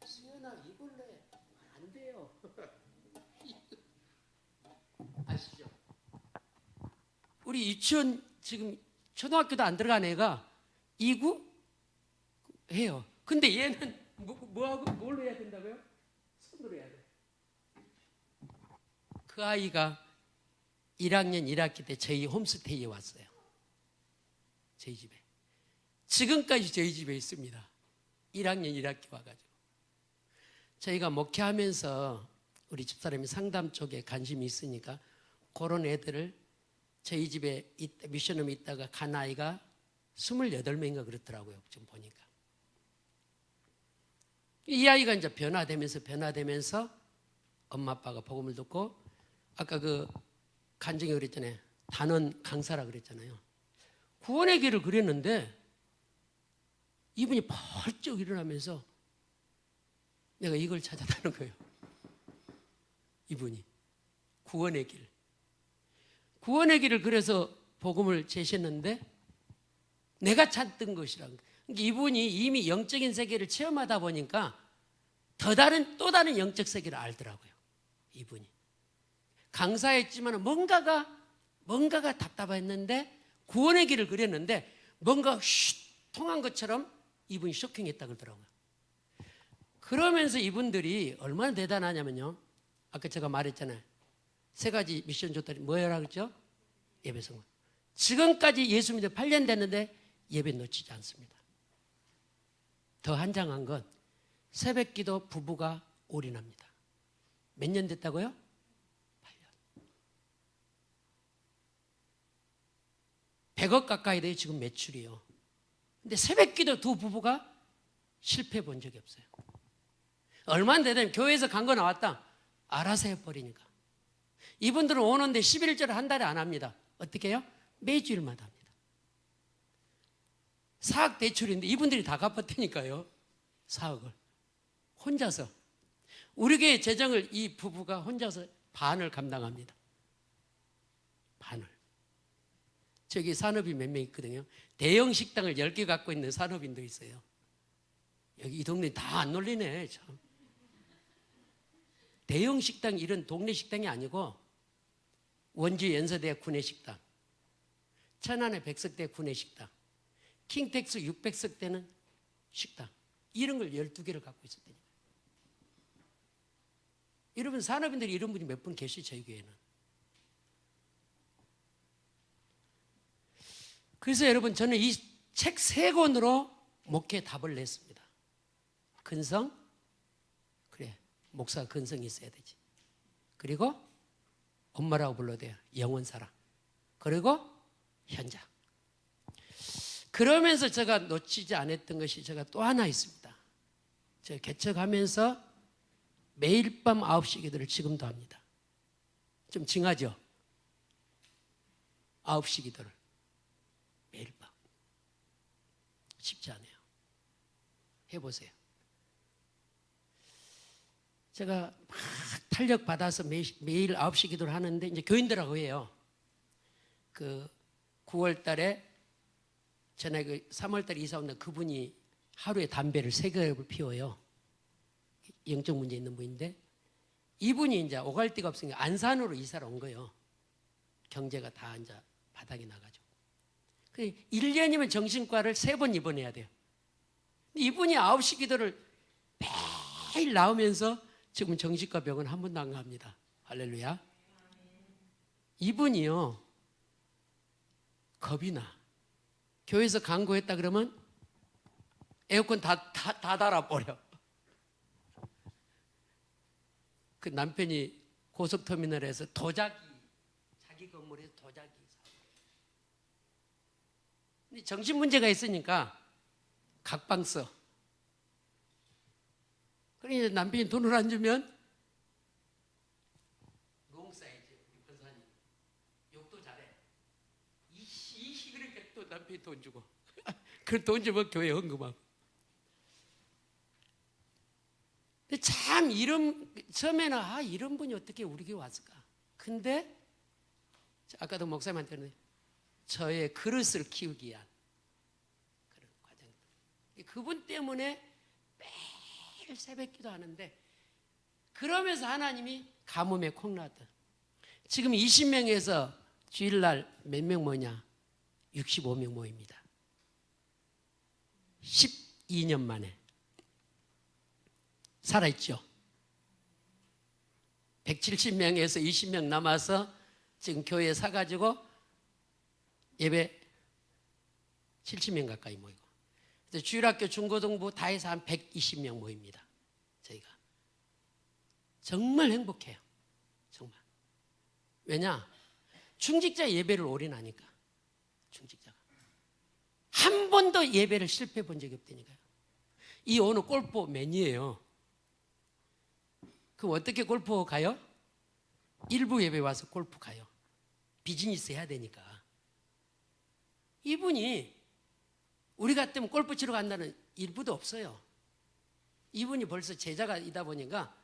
S4: 수연아 입을래? 안 돼요. 아시죠? 우리 유치원 지금 초등학교도 안 들어간 애가 2구 해요. 근데 얘는 뭐하고 뭘로 해야 된다고요? 손으로 해야 돼. 그 아이가 1학년 1학기 때 저희 홈스테이에 왔어요. 저희 집에. 지금까지 저희 집에 있습니다. 1학년 1학기 와가지고. 저희가 목회하면서 우리 집사람이 상담 쪽에 관심이 있으니까 그런 애들을 저희 집에 미션홈에 있다가 간 아이가 28명인가 그렇더라고요. 지금 보니까. 이 아이가 이제 변화되면서 엄마 아빠가 복음을 듣고 아까 그 간증이 그랬잖아요. 단원 강사라 그랬잖아요. 구원의 길을 그렸는데 이분이 벌쩍 일어나면서 내가 이걸 찾았다는 거예요. 이분이 구원의 길. 구원의 길을 그래서 복음을 제시했는데 내가 찾던 것이라는 거예요. 이분이 이미 영적인 세계를 체험하다 보니까 또 다른 영적 세계를 알더라고요. 이분이. 강사했지만 뭔가가 답답했는데 구원의 길을 그렸는데 뭔가 통한 것처럼 이분이 쇼킹했다 그러더라고요. 그러면서 이분들이 얼마나 대단하냐면요. 아까 제가 말했잖아요. 3가지 미션 줬더니 뭐라고 그랬죠? 예배 성공. 지금까지 예수 믿어 8년 됐는데 예배 놓치지 않습니다. 더 한장한 건 새벽기도 부부가 올인합니다. 몇 년 됐다고요? 8년. 100억 가까이 돼요. 지금 매출이요. 근데 새벽기도 2 부부가 실패해 본 적이 없어요. 얼마나 대단해. 교회에서 간 거 나왔다. 알아서 해버리니까. 이분들은 오는데 11절을 한 달에 안 합니다. 어떻게 해요? 매주일마다 합니다. 사억 대출인데 이분들이 다 갚았다니까요. 4억을. 혼자서. 우리 교회 재정을 이 부부가 혼자서 반을 감당합니다. 반을. 저기 산업인 몇 명 있거든요. 대형 식당을 10개 갖고 있는 산업인도 있어요. 여기 이 동네 다 안 놀리네. 참. 대형 식당 이런 동네 식당이 아니고 원주 연서대 구내식당, 천안의 백석대 구내식당, 킹텍스 600석대는 식당 이런 걸 12개를 갖고 있었다니까요. 여러분 산업인들이 이런 분이 몇 분 계시죠 저희 교회는. 그래서 여러분 저는 이 책 3권으로 목회 답을 냈습니다. 근성, 그래 목사가 근성이 있어야 되지. 그리고 엄마라고 불러도 돼요. 영원사랑. 그리고 현장. 그러면서 제가 놓치지 않았던 것이 제가 또 하나 있습니다. 제가 개척하면서 매일 밤 9시 기도를 지금도 합니다. 좀 징하죠? 9시 기도를 매일 밤. 쉽지 않아요. 해보세요. 제가 막 탄력 받아서 매일 9시 기도를 하는데 이제 교인들하고 해요. 그 9월 달에 전에 그 3월 달에 이사 온다 그분이 하루에 담배를 3개를 피워요. 영적 문제 있는 분인데 이분이 이제 오갈 데가 없으니까 안산으로 이사를 온 거예요. 경제가 다 이제 바닥이 나가지고. 1년이면 정신과를 3번 입원해야 돼요. 이분이 9시 기도를 매일 나오면서 지금 정신과 병원 한 번도 안 갑니다. 할렐루야. 이분이요. 겁이 나. 교회에서 강구했다 그러면 에어컨 다 달아버려. 그 남편이 고속터미널에서 도자기, 자기 건물에서 도자기. 근데 정신 문제가 있으니까 각방 써. 그러니 남편이 돈을 안 주면 농사이지 우리 권사님 욕도 잘해. 이시 그러니까 또 남편이 돈 주고 그 돈 주면 교회 헌금하고. 근데 참 처음에는 이런 분이 어떻게 우리 교회 왔을까. 근데 아까도 목사님한테 그랬는데 저의 그릇을 키우기 위한 그런 과정. 그분 때문에 매일 새벽 기도 하는데 그러면서 하나님이 가뭄에 콩나듯 지금 20명에서 주일날 몇 명 모이냐? 65명 모입니다. 12년 만에 살아있죠. 170명에서 20명 남아서 지금 교회에 사가지고 예배 70명 가까이 모이고 주일학교 중고등부 다 해서 한 120명 모입니다. 저희가 정말 행복해요. 정말. 왜냐? 중직자 예배를 올인하니까. 중직자가 한 번도 예배를 실패해 본 적이 없다니까요. 이 오늘 골프 맨이에요. 그럼 어떻게 골프 가요? 일부 예배 와서 골프 가요. 비즈니스 해야 되니까. 이분이 우리 같으면 골프 치러 간다는 일부도 없어요. 이분이 벌써 제자가이다 보니까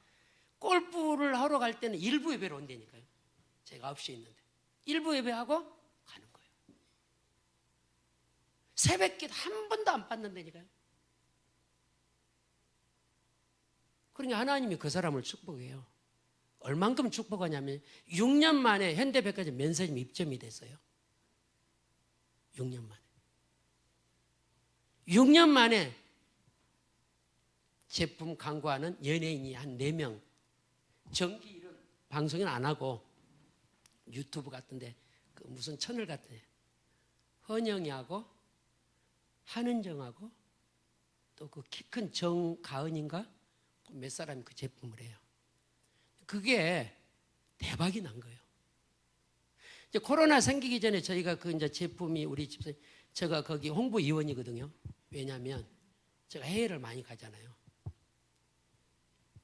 S4: 골프를 하러 갈 때는 일부 예배로 온다니까요. 제가 9시에 있는데 일부 예배하고 가는 거예요. 새벽기도 한 번도 안 받는다니까요. 그러니까 하나님이 그 사람을 축복해요. 얼만큼 축복하냐면 6년 만에 현대백화점 면세점 입점이 됐어요. 6년 만에. 6년 만에 제품 광고하는 연예인이 한 4명. 정기 이런 방송은 안 하고 유튜브 같은데 그 무슨 채널 같은데 헌영이하고 한은정하고 또 그 키 큰 정가은인가 몇 사람이 그 제품을 해요. 그게 대박이 난 거예요. 이제 코로나 생기기 전에 저희가 그 이제 제품이 우리 집사 제가 거기 홍보위원이거든요. 왜냐하면 제가 해외를 많이 가잖아요.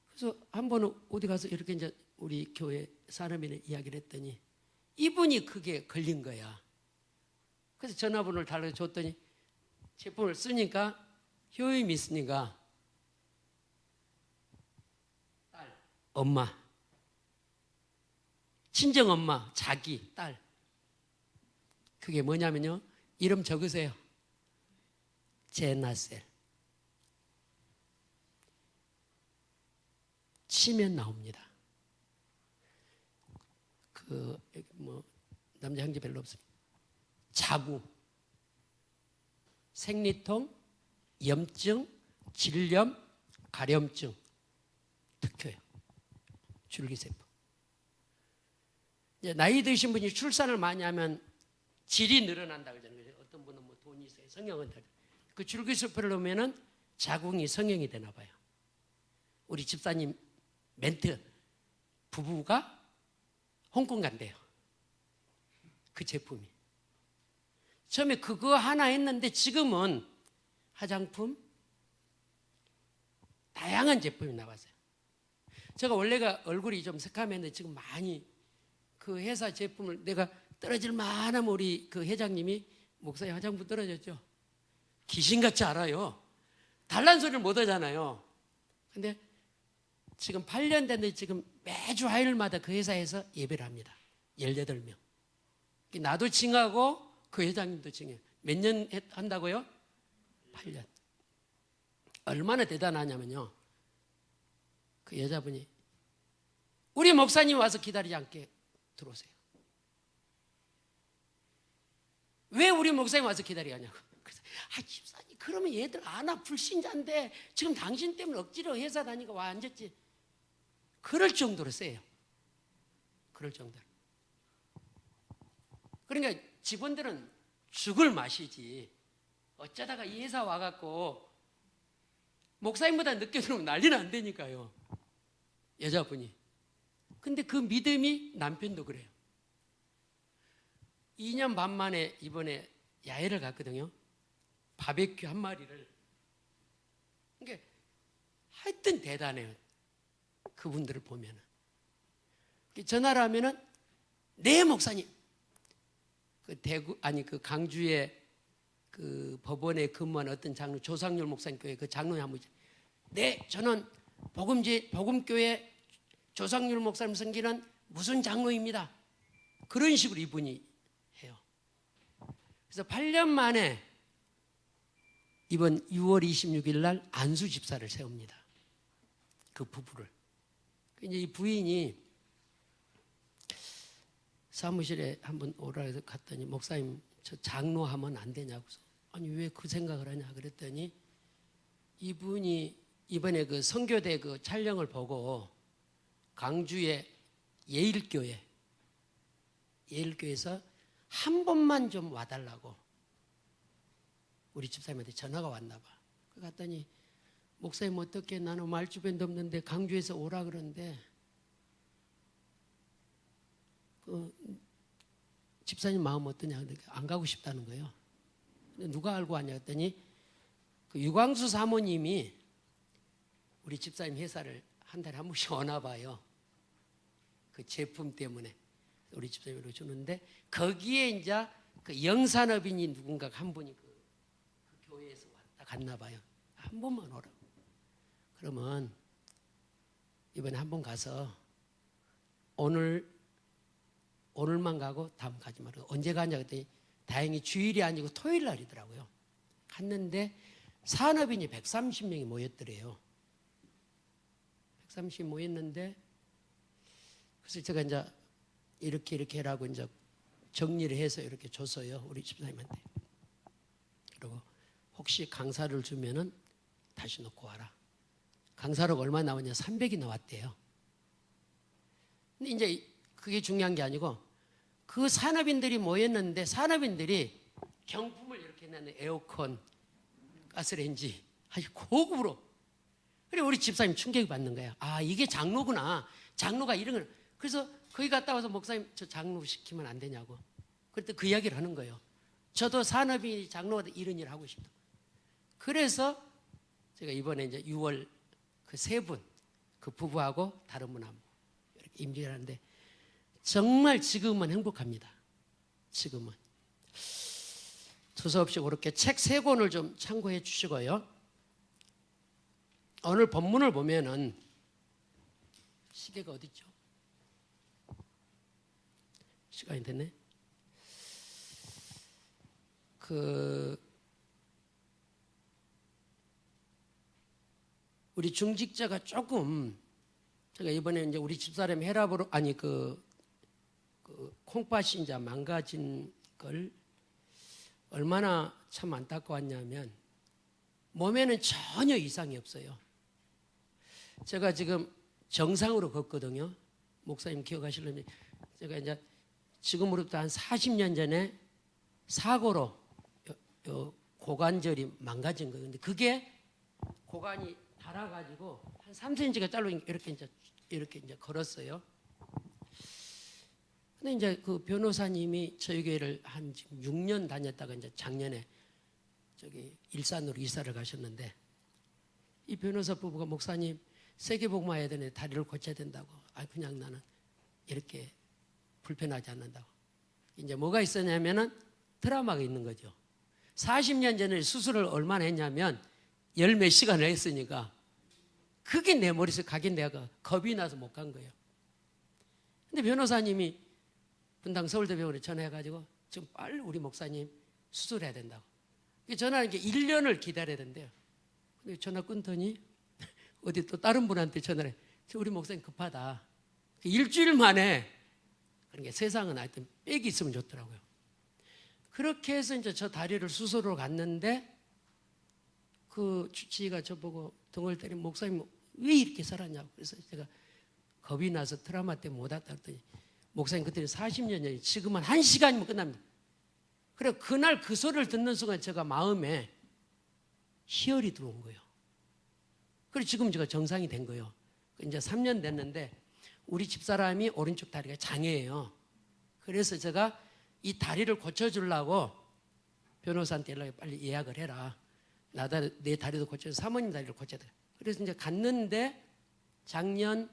S4: 그래서 한 번은 어디 가서 이렇게 이제 우리 교회 사람이랑 이야기를 했더니 이분이 그게 걸린 거야. 그래서 전화번호를 달라줬더니 제품을 쓰니까 효임이 있으니까 딸, 엄마, 친정엄마, 자기, 딸. 그게 뭐냐면요. 이름 적으세요. 제나셀. 치면 나옵니다. 여기 남자 형제 별로 없습니다. 자궁, 생리통, 염증, 질염, 가려움증, 특효예요. 줄기세포. 이제 나이 드신 분이 출산을 많이 하면 질이 늘어난다 그러잖아요. 어떤 분은 돈이 있어요. 성형은 다. 그 줄기세포를 넣으면은 자궁이 성형이 되나 봐요. 우리 집사님 멘트 부부가 홍콩 간대요. 그 제품이. 처음에 그거 하나 했는데 지금은 화장품 다양한 제품이 나왔어요. 제가 원래가 얼굴이 좀 새카맸는데 지금 많이 그 회사 제품을 내가 떨어질 만하면 우리 그 회장님이 목사님 화장품 떨어졌죠. 귀신같이 알아요. 달란 소리를 못 하잖아요. 근데 지금 8년 됐는데 지금 매주 화요일마다 그 회사에서 예배를 합니다. 18명. 나도 징하고 그 회장님도 징해요. 몇 년 한다고요? 8년. 얼마나 대단하냐면요. 그 여자분이 우리 목사님 와서 기다리지 않게 들어오세요. 왜 우리 목사님 와서 기다리게 하냐고. 그래서 집사님 그러면 얘들 아나 불신자인데 지금 당신 때문에 억지로 회사 다니고 와 앉았지. 그럴 정도로 세요. 그럴 정도로. 그러니까 직원들은 죽을 맛이지. 어쩌다가 이 회사 와갖고 목사님보다 늦게 들어오면 난리는 안 되니까요. 여자분이. 근데 그 믿음이 남편도 그래요. 2년 반 만에 이번에 야외를 갔거든요. 바베큐 한 마리를. 그러니까 하여튼 대단해요. 그분들을 보면은. 전화를 하면은 네 목사님. 그 강주에 그 법원에 근무한 어떤 장로 조상률 목사님 교회 그 장로님 한 분. 네, 저는 복음교회 조상률 목사님 섬기는 무슨 장로입니다. 그런 식으로 이분이 해요. 그래서 8년 만에 이번 6월 26일 날 안수 집사를 세웁니다. 그 부부를. 이제 이 부인이 사무실에 한번 오라 해서 갔더니 목사님 저 장로하면 안 되냐고. 아니 왜 그 생각을 하냐 그랬더니 이분이 이번에 그 선교대 그 촬영을 보고 강주의 예일교회에서 한 번만 좀 와달라고 우리 집사님한테 전화가 왔나 봐. 그 갔더니 목사님 어떻게 나는 말주변도 없는데 강주에서 오라 그러는데 그 집사님 마음 어떠냐? 안 가고 싶다는 거예요. 근데 누가 알고 왔냐 했더니 그 유광수 사모님이 우리 집사님 회사를 한 달에 한 번씩 오나 봐요. 그 제품 때문에 우리 집사님으로 주는데 거기에 이제 그 영산업인이 누군가 한 분이 그 교회에서 왔다 갔나 봐요. 한 번만 오라고. 그러면 이번에 한 번 가서 오늘만 가고 다음 가지 말고 언제 가냐 그랬더니 다행히 주일이 아니고 토요일 날이더라고요. 갔는데 산업인이 130명이 모였더래요. 130명 모였는데 그래서 제가 이제 이렇게 해라고 이제 정리를 해서 이렇게 줬어요. 우리 집사님한테. 그리고 혹시 강사를 주면은 다시 놓고 와라. 강사료가 얼마 나오냐? 300이 나왔대요. 근데 이제 그게 중요한 게 아니고 그 산업인들이 모였는데 산업인들이 경품을 이렇게 내는 에어컨, 가스레인지 아주 고급으로. 그래 우리 집사님 충격이 받는 거예요. 아 이게 장로구나. 장로가 이런 걸. 그래서 거기 갔다 와서 목사님 저 장로 시키면 안 되냐고. 그때 그 이야기를 하는 거예요. 저도 산업이 장로가 이런 일을 하고 싶다. 그래서 제가 이번에 이제 6월 그 세 분, 그 부부하고 다른 분 한 분 이렇게 임직을 하는데 정말 지금은 행복합니다. 지금은. 두서없이 그렇게 책 3권을 좀 참고해 주시고요. 오늘 본문을 보면은 시계가 어디 있죠? 시간이 됐네. 우리 중직자가 조금 제가 이번에 이제 우리 집사람 혈압으로 아니 그 콩팥이 이제 망가진 걸 얼마나 참 안타까웠냐면 몸에는 전혀 이상이 없어요. 제가 지금 정상으로 걷거든요. 목사님 기억하시려면 제가 이제 지금으로부터 한 40년 전에 사고로 고관절이 망가진 거예요. 근데 그게 고관이 닳아가지고 한 3cm가 잘로 이렇게 이제 걸었어요. 근데 이제 그 변호사님이 저희 교회를 한 지금 6년 다녔다가 이제 작년에 저기 일산으로 이사를 가셨는데 이 변호사 부부가 목사님 세계복음 와야 되는데 다리를 고쳐야 된다고. 아 그냥 나는 이렇게 불편하지 않는다고. 이제 뭐가 있었냐면은 트라우마가 있는 거죠. 40년 전에 수술을 얼마나 했냐면 열 몇 시간을 했으니까 그게 내 머릿속에 가긴 내가 겁이 나서 못 간 거예요. 근데 변호사님이 분당 서울대병원에 전화해가지고 지금 빨리 우리 목사님 수술해야 된다고. 전화는 이게 1년을 기다려야 된대요. 근데 전화 끊더니 어디 또 다른 분한테 전화를 해. 우리 목사님 급하다. 일주일 만에 그러니까 세상은 하여튼 빽이 있으면 좋더라고요. 그렇게 해서 이제 저 다리를 수술하러 갔는데 그 주치의가 저보고 등을 때리면 목사님 왜 이렇게 살았냐고. 그래서 제가 겁이 나서 트라우마 때문에 못 왔다 했더니 목사님 그때는 40년 전에 지금은 1시간이면 끝납니다. 그래 그날 그 소리를 듣는 순간 제가 마음에 희열이 들어온 거예요. 그래서 지금 제가 정상이 된 거예요. 이제 3년 됐는데 우리 집사람이 오른쪽 다리가 장애예요. 그래서 제가 이 다리를 고쳐주려고 변호사한테 연락해 빨리 예약을 해라. 내 다리도 고쳐서 사모님 다리를 고쳐야 돼. 그래서 이제 갔는데 작년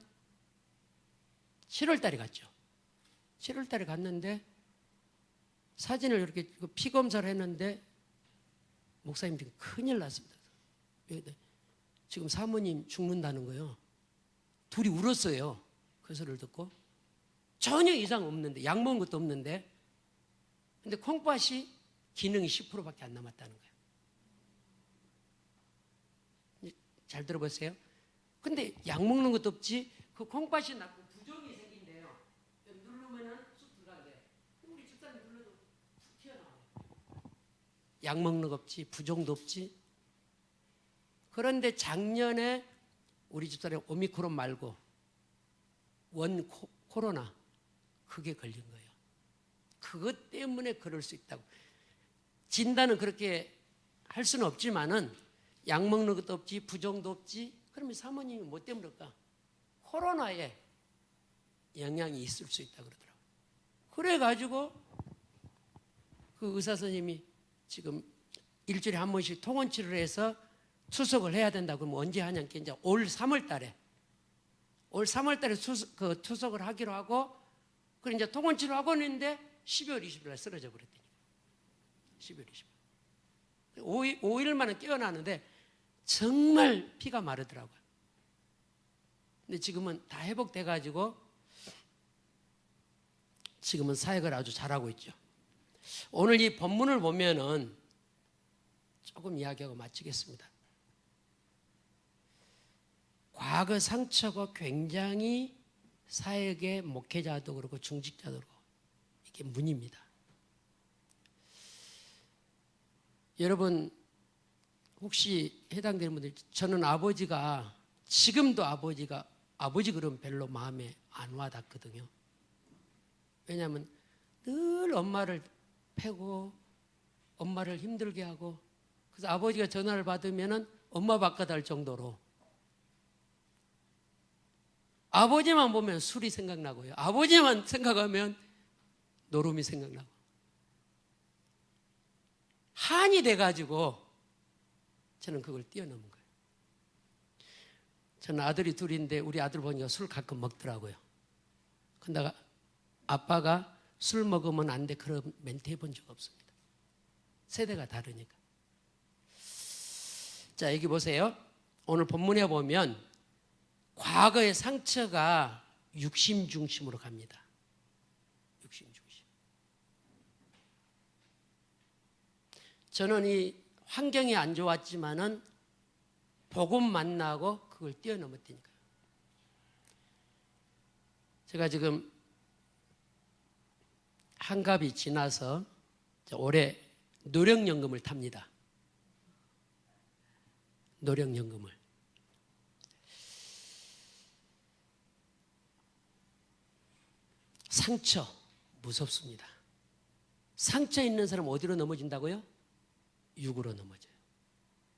S4: 7월 달에 갔죠. 7월 달에 갔는데 사진을 이렇게 피 검사를 했는데 목사님 지금 큰일 났습니다. 지금 사모님 죽는다는 거예요. 둘이 울었어요. 그 소리를 듣고 전혀 이상 없는데 약 먹은 것도 없는데 근데 콩팥이 기능이 10%밖에 안 남았다는 거예요. 잘 들어보세요. 근데 약 먹는 것도 없지 그 콩팥이 났고 부종이 생긴대요. 누르면은 쑥 들어간대. 우리 집사님 눌러도 툭 튀어나와요. 약 먹는 거 없지 부종도 없지. 그런데 작년에 우리 집사람 오미크론 말고 원 코로나 그게 걸린 거예요. 그것 때문에 그럴 수 있다고. 진단은 그렇게 할 수는 없지만은 약 먹는 것도 없지 부종도 없지. 그러면 사모님이 뭐 때문에 그럴까? 코로나에 영향이 있을 수 있다고 그러더라고요. 그래가지고 그 의사 선생님이 지금 일주일에 한 번씩 통원 치료를 해서 투석을 해야 된다고. 그러면 언제 하냐니까 이제 올 3월 달에 투석을 하기로 하고 그래 이제 통원 치료하고 있는데 12월 20일 날 쓰러져 버렸더니 12월 20일 5일 만에 깨어나는데 정말 피가 마르더라고요. 근데 지금은 다 회복돼 가지고 지금은 사역을 아주 잘하고 있죠. 오늘 이 본문을 보면은 조금 이야기하고 마치겠습니다. 과거 상처가 굉장히 사역의 목회자도 그렇고 중직자도 그렇고 이게 문입니다. 여러분 혹시 해당되는 분들 저는 지금도 아버지 그럼 별로 마음에 안 와닿거든요. 왜냐하면 늘 엄마를 패고 엄마를 힘들게 하고 그래서 아버지가 전화를 받으면은 엄마 바꿔달 정도로 아버지만 보면 술이 생각나고요. 아버지만 생각하면 노름이 생각나고 한이 돼가지고 저는 그걸 뛰어넘은 거예요. 저는 아들이 둘인데 우리 아들 보니까 술 가끔 먹더라고요. 근데 아빠가 술 먹으면 안 돼 그런 멘트 해본 적 없습니다. 세대가 다르니까. 자 여기 보세요. 오늘 본문에 보면 과거의 상처가 육심 중심으로 갑니다. 육심 중심. 저는 이 환경이 안 좋았지만은 복음 만나고 그걸 뛰어넘었다니까요. 제가 지금 한갑이 지나서 올해 노령연금을 탑니다. 노령연금을. 상처 무섭습니다. 상처 있는 사람 어디로 넘어진다고요? 육으로 넘어져요.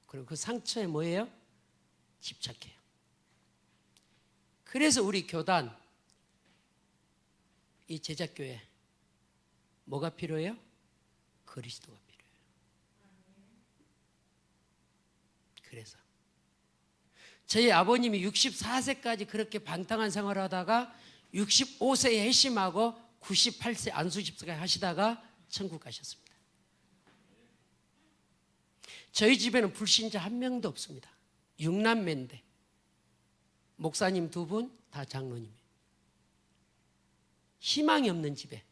S4: 그리고 그 상처에 뭐예요? 집착해요. 그래서 우리 교단, 이 제자교회 뭐가 필요해요? 그리스도가 필요해요. 그래서 저희 아버님이 64세까지 그렇게 방탕한 생활을 하다가 65세에 회심하고 98세 안수집사까지 하시다가 천국 가셨습니다. 저희 집에는 불신자 한 명도 없습니다. 6남매인데 목사님 2분 다 장로님이에요. 희망이 없는 집에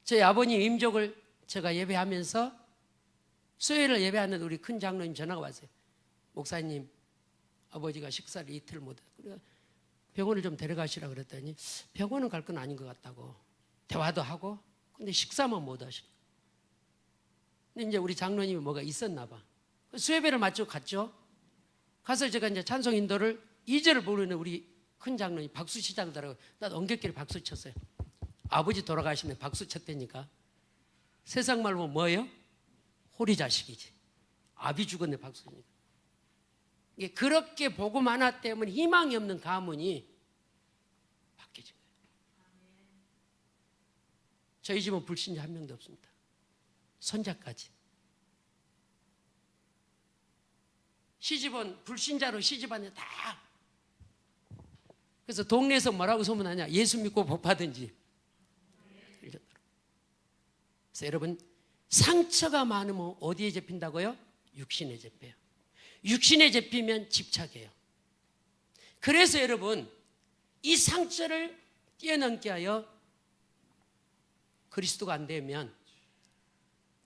S4: 저희 아버님 임종을 제가 예배하면서 수요일을 예배하는데 우리 큰 장로님 전화가 왔어요. 목사님, 아버지가 식사를 이틀 못해요. 병원을 좀 데려가시라 그랬더니 병원은 갈 건 아닌 것 같다고 대화도 하고 근데 식사만 못 하시고. 근데 이제 우리 장로님이 뭐가 있었나 봐. 수요예배를 마치고 갔죠. 가서 제가 이제 찬송 인도를 2절을 부르는 우리 큰 장로님 박수 시작하더라고요. 나도 엉겹결에 박수 쳤어요. 아버지 돌아가시네 박수 쳤다니까. 세상 말로 뭐예요? 호리 자식이지. 아비 죽었네 박수니까. 이게 그렇게 복음 하나 때문에 희망이 없는 가문이 바뀌어진 거예요. 저희 집은 불신자 한 명도 없습니다. 손자까지. 시집은 불신자로 시집하는 다. 그래서 동네에서 뭐라고 소문하냐? 예수 믿고 복 받은 집. 그래서 여러분 상처가 많으면 어디에 잡힌다고요? 육신에 잡혀요. 육신에 잡히면 집착해요. 그래서 여러분 이 상처를 뛰어넘게 하여 그리스도가 안 되면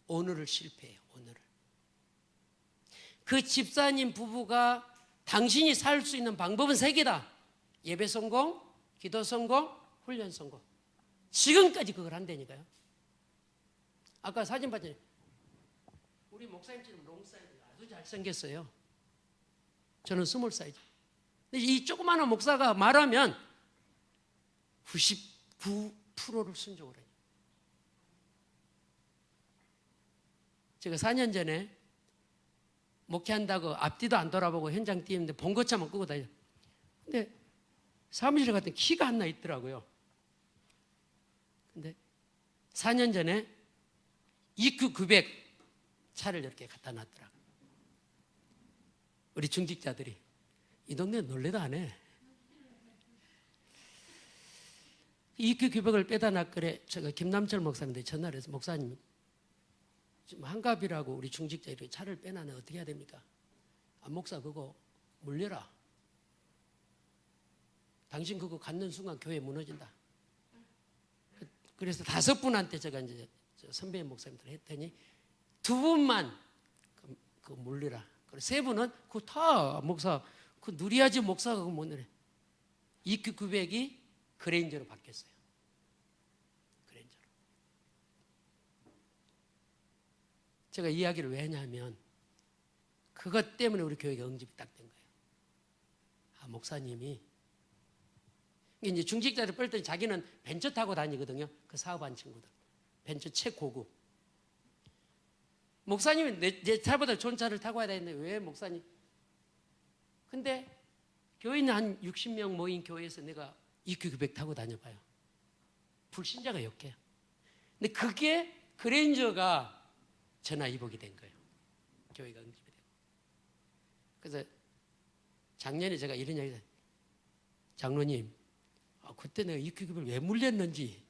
S4: 오늘을 실패해요. 오늘을. 그 집사님 부부가 당신이 살 수 있는 방법은 3개다. 예배 성공, 기도 성공, 훈련 성공. 지금까지 그걸 한다니까요. 아까 사진 봤잖아요. 우리 목사님처럼 롱사이즈 아주 잘생겼어요. 저는 스몰 사이즈. 근데 이 조그마한 목사가 말하면 99%를 순종을 해요. 제가 4년 전에 목회한다고 앞뒤도 안 돌아보고 현장 뛰는데 봉고차만 끄고 다녀요. 근데 사무실에 갔더니 키가 하나 있더라고요. 근데 4년 전에 EQ 900 차를 이렇게 갖다 놨더라고요. 우리 중직자들이 이 동네 놀래도 안 해. EQ 900을 빼다 놨그래. 제가 김남철 목사님한테 전화를 해서 목사님 지금 한갑이라고 우리 중직자들이 차를 빼놔네 어떻게 해야 됩니까? 아, 목사 그거 물려라. 당신 그거 갖는 순간 교회 무너진다. 그래서 5분한테 제가 이제 선배 목사님들 했더니 2분만 그 물리라. 그리고 3분은 그거 다 목사 그 누리야지 목사가 그거 못 내래. EQ 900이 그레인저로 바뀌었어요. 그레인저로. 제가 이야기를 왜 하냐면 그것 때문에 우리 교회가 응집이 딱 된 거예요. 아 목사님이 이제 중직자들 뺄 자기는 벤처 타고 다니거든요. 그 사업한 친구들. 벤처 최고급. 목사님은 내 차보다 좋은 차를 타고 와야 되는데 왜 목사님? 근데 교인 한 60명 모인 교회에서 내가 EQ 900 타고 다녀봐요. 불신자가 역해요. 근데 그게 그레인저가 전화위복이 된 거예요. 교회가 응집이 되고. 그래서 작년에 제가 이런 이야기 했어요. 장로님 그때 내가 EQ 900을 왜 물렸는지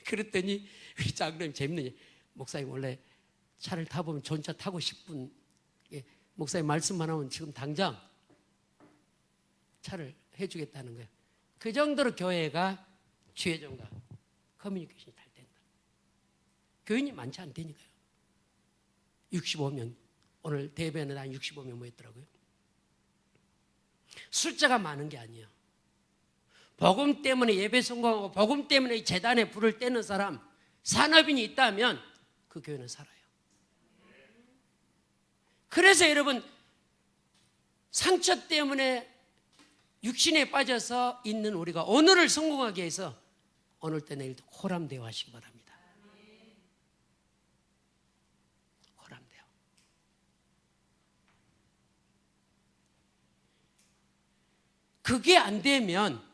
S4: 그랬더니 우리 장로님 재밌는 얘기. 목사님 원래 차를 타보면 좋은 차 타고 싶은 목사님 말씀만 하면 지금 당장 차를 해주겠다는 거예요. 그 정도로 교회가 주의종과 커뮤니케이션이 잘 된다. 교인이 많지 않다니까요. 65명. 오늘 대회는 한 65명 모였더라고요. 숫자가 많은 게 아니에요. 복음 때문에 예배 성공하고 복음 때문에 제단에 불을 떼는 사람, 산업인이 있다면 그 교회는 살아요. 그래서 여러분, 상처 때문에 육신에 빠져서 있는 우리가 오늘을 성공하기 위해서 오늘 때 내일도 호람대오 하시기 바랍니다. 호람대오. 그게 안 되면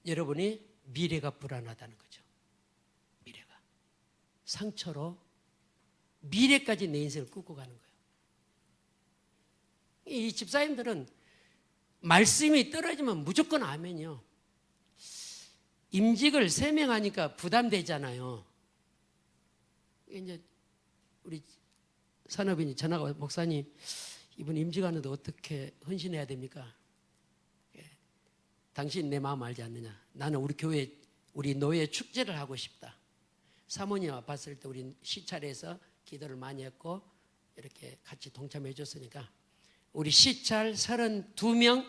S4: 여러분이 미래가 불안하다는 거죠. 미래가. 상처로 미래까지 내 인생을 끌고 가는 거예요. 이 집사님들은 말씀이 떨어지면 무조건 아멘이요. 임직을 3명 하니까 부담되잖아요. 이제 우리 산업인이 전화가 와서 목사님, 이분 임직하는데 어떻게 헌신해야 됩니까? 당신 내 마음 알지 않느냐? 나는 우리 교회, 우리 노예 축제를 하고 싶다. 사모님 아팠을 때 우리 시찰에서 기도를 많이 했고 이렇게 같이 동참해 줬으니까 우리 시찰 32명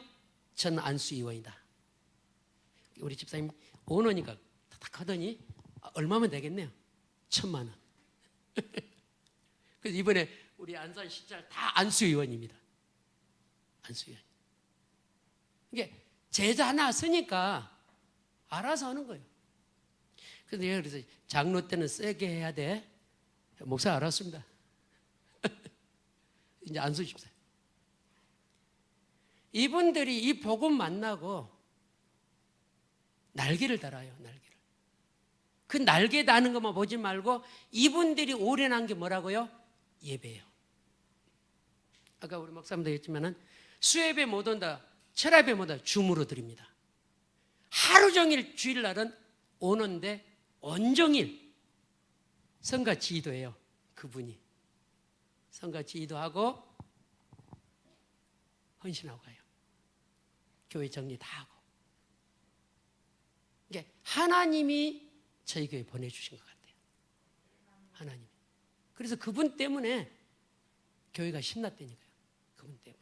S4: 전 안수위원이다. 우리 집사님 원원이니까 딱 하더니 얼마면 되겠네요? 1,000만 원. 그래서 이번에 우리 안산 시찰 다 안수위원입니다. 안수위원. 이게 제자 하나 쓰니까 알아서 하는 거예요. 그래서 내가 그래서 장로 때는 세게 해야 돼. 목사 알았습니다. 이제 안 쓰십시오. 이분들이 이 복음 만나고 날개를 달아요. 날개를. 그 날개 다는 것만 보지 말고 이분들이 올인한 게 뭐라고요? 예배예요. 아까 우리 목사님도 했지만은 수예배 못 온다, 철야배 못 온다, 줌으로 드립니다. 하루 종일 주일날은 오는데 온종일 성가 지휘도해요. 그분이 성가 지휘도하고 헌신하고 가요. 교회 정리 다 하고. 이게 하나님이 저희 교회 보내주신 것 같아요. 하나님이. 그래서 그분 때문에 교회가 신났다니까요. 그분 때문에.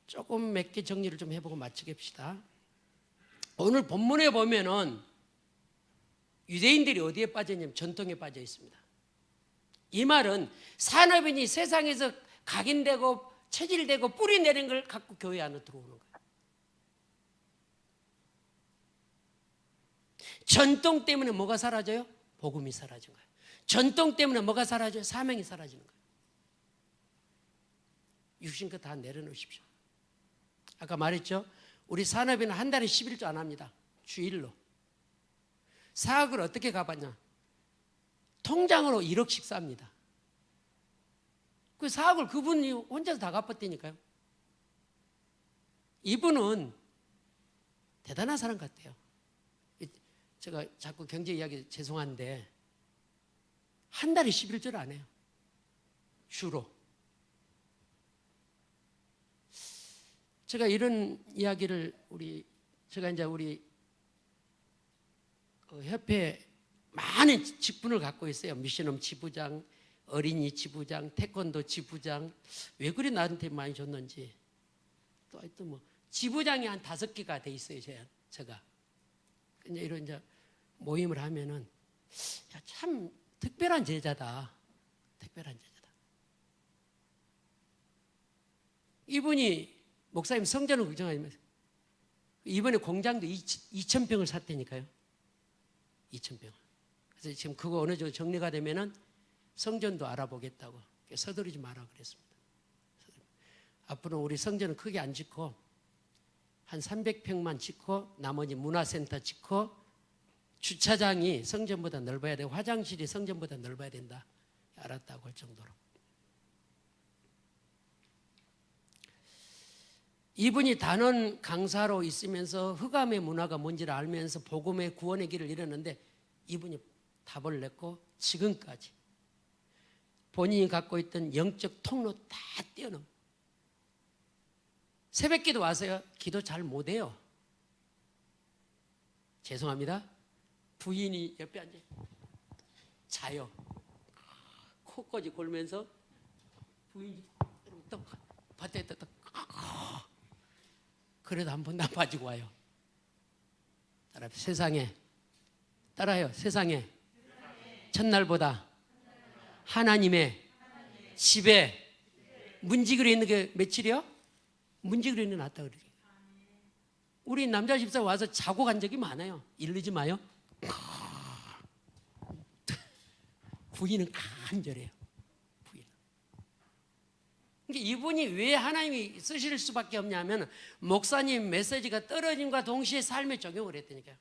S4: 조금 몇 개 정리를 좀 해보고 마치겠습니다. 오늘 본문에 보면은 유대인들이 어디에 빠졌냐면 전통에 빠져 있습니다. 이 말은 산업인이 세상에서 각인되고 체질되고 뿌리 내린 걸 갖고 교회 안으로 들어오는 거예요. 전통 때문에 뭐가 사라져요? 복음이 사라진 거예요. 전통 때문에 뭐가 사라져요? 사명이 사라지는 거예요. 육신 거 다 내려놓으십시오. 아까 말했죠? 우리 산업인은 한 달에 11조 안 합니다. 주일로. 사학을 어떻게 갚았냐? 통장으로 1억씩 쌉니다. 그 사학을 그분이 혼자서 다 갚았다니까요. 이분은 대단한 사람 같아요. 제가 자꾸 경제 이야기 죄송한데 한 달에 11조를 안 해요. 주로. 제가 이런 이야기를 제가 이제 우리 협회 많은 직분을 갖고 있어요. 미션홈 지부장, 어린이 지부장, 태권도 지부장. 왜 그리 나한테 많이 줬는지. 또 하여튼 뭐 지부장이 한 5개가 돼 있어요. 제가. 이제 이런 이제 모임을 하면은 야, 참 특별한 제자다. 특별한 제자다. 이분이 목사님 성전을 걱정하면서 이번에 공장도 2,000평을 샀다니까요. 2,000평. 그래서 지금 그거 어느 정도 정리가 되면은 성전도 알아보겠다고. 서두르지 마라 그랬습니다. 앞으로 우리 성전은 크게 안 짓고 한 300평만 짓고 나머지 문화센터 짓고 주차장이 성전보다 넓어야 되고 화장실이 성전보다 넓어야 된다. 알았다고 할 정도로. 이분이 단원 강사로 있으면서 흑암의 문화가 뭔지를 알면서 복음의 구원의 길을 이뤘는데 이분이 답을 냈고 지금까지 본인이 갖고 있던 영적 통로 다 뛰어넘어. 새벽기도 와서요. 기도 잘 못해요. 죄송합니다. 부인이 옆에 앉아 자요. 코까지 골면서 부인이 또 밭에 또 그래도 한 번도 안 빠지고 와요. 따라 세상에 따라요. 세상에 첫날보다 하나님의 집에 문지기로 있는 게 며칠이요? 문지기로 있는 게 낫다 그래요. 우리 남자 집사 와서 자고 간 적이 많아요. 이르지 마요. 부인은 간절해요. 부인은. 그러니까 이분이 왜 하나님이 쓰실 수밖에 없냐면 목사님 메시지가 떨어짐과 동시에 삶에 적용을 했다니까요.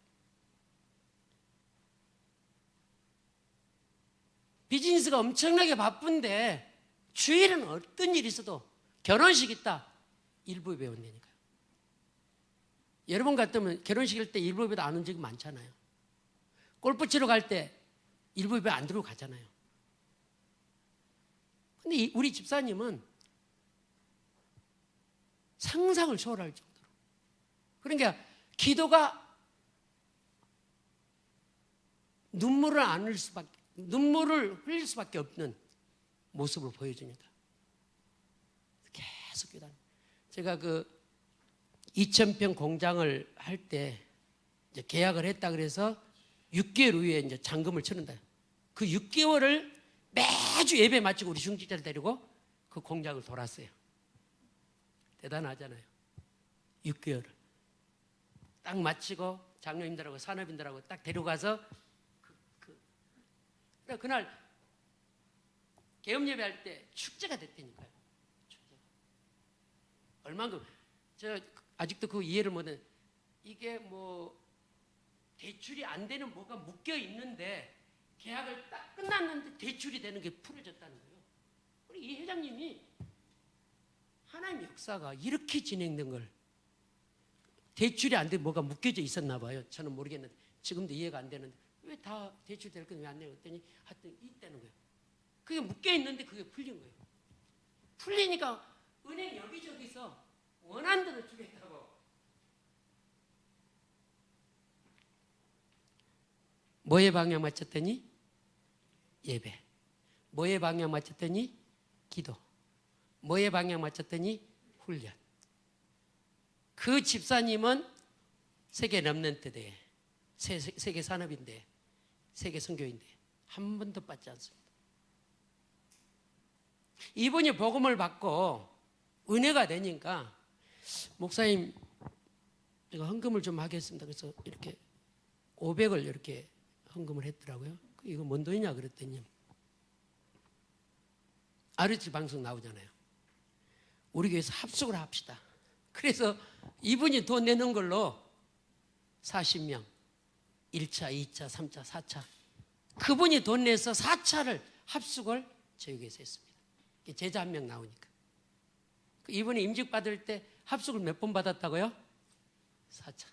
S4: 비즈니스가 엄청나게 바쁜데 주일은 어떤 일이 있어도 결혼식 있다. 일부 배운다니까요. 여러분 같으면 결혼식일 때 일부 배도 안 온 적이 많잖아요. 골프 치러 갈 때 일부 배 안 들고 가잖아요. 근데 우리 집사님은 상상을 초월할 정도로. 그러니까 기도가 눈물을 흘릴 수밖에 없는 모습을 보여주니까 계속 기도합니다. 제가 그 2,000평 공장을 할 때 이제 계약을 했다 그래서 6개월 후에 이제 잔금을 치른다. 그 6개월을 매주 예배 마치고 우리 중직자를 데리고 그 공장을 돌았어요. 대단하잖아요. 6개월을 딱 마치고 장로님들하고 산업인들하고 딱 데려가서 그날 개업 예배할 때 축제가 됐다니까요. 축제가. 얼만큼 제가 아직도 그 이해를 못해. 이게 뭐 대출이 안 되는 뭐가 묶여 있는데 계약을 딱 끝났는데 대출이 되는 게 풀어졌다는 거예요. 우리 이 회장님이 하나님 역사가 이렇게 진행된 걸 대출이 안 돼 뭐가 묶여져 있었나 봐요. 저는 모르겠는데 지금도 이해가 안 되는데 왜 다 대출 될 건 왜 안 내요? 그랬더니 하여튼 있다는 거예요. 그게 묶여 있는데 그게 풀린 거예요. 풀리니까 은행 여기저기서 원한 대로 주겠다고. 뭐에 방향 맞췄더니 예배. 뭐에 방향 맞췄더니 기도. 뭐에 방향 맞췄더니 훈련. 그 집사님은 세계 렘넌트대, 세계 산업인대, 세계 선교인대 한 번도 빠지지 않습니다. 이분이 복음을 받고 은혜가 되니까 목사님 제가 헌금을 좀 하겠습니다. 그래서 이렇게 500을 이렇게 헌금을 했더라고요. 이거 뭔 돈이냐 그랬더니 아르치 방송 나오잖아요. 우리 교회에서 합숙을 합시다. 그래서 이분이 돈 내는 걸로 40명 1차, 2차, 3차, 4차 그분이 돈 내서 4차를 합숙을 저희 교회에서 했습니다. 제자 한 명 나오니까. 이분이 임직 받을 때 합숙을 몇 번 받았다고요? 4차.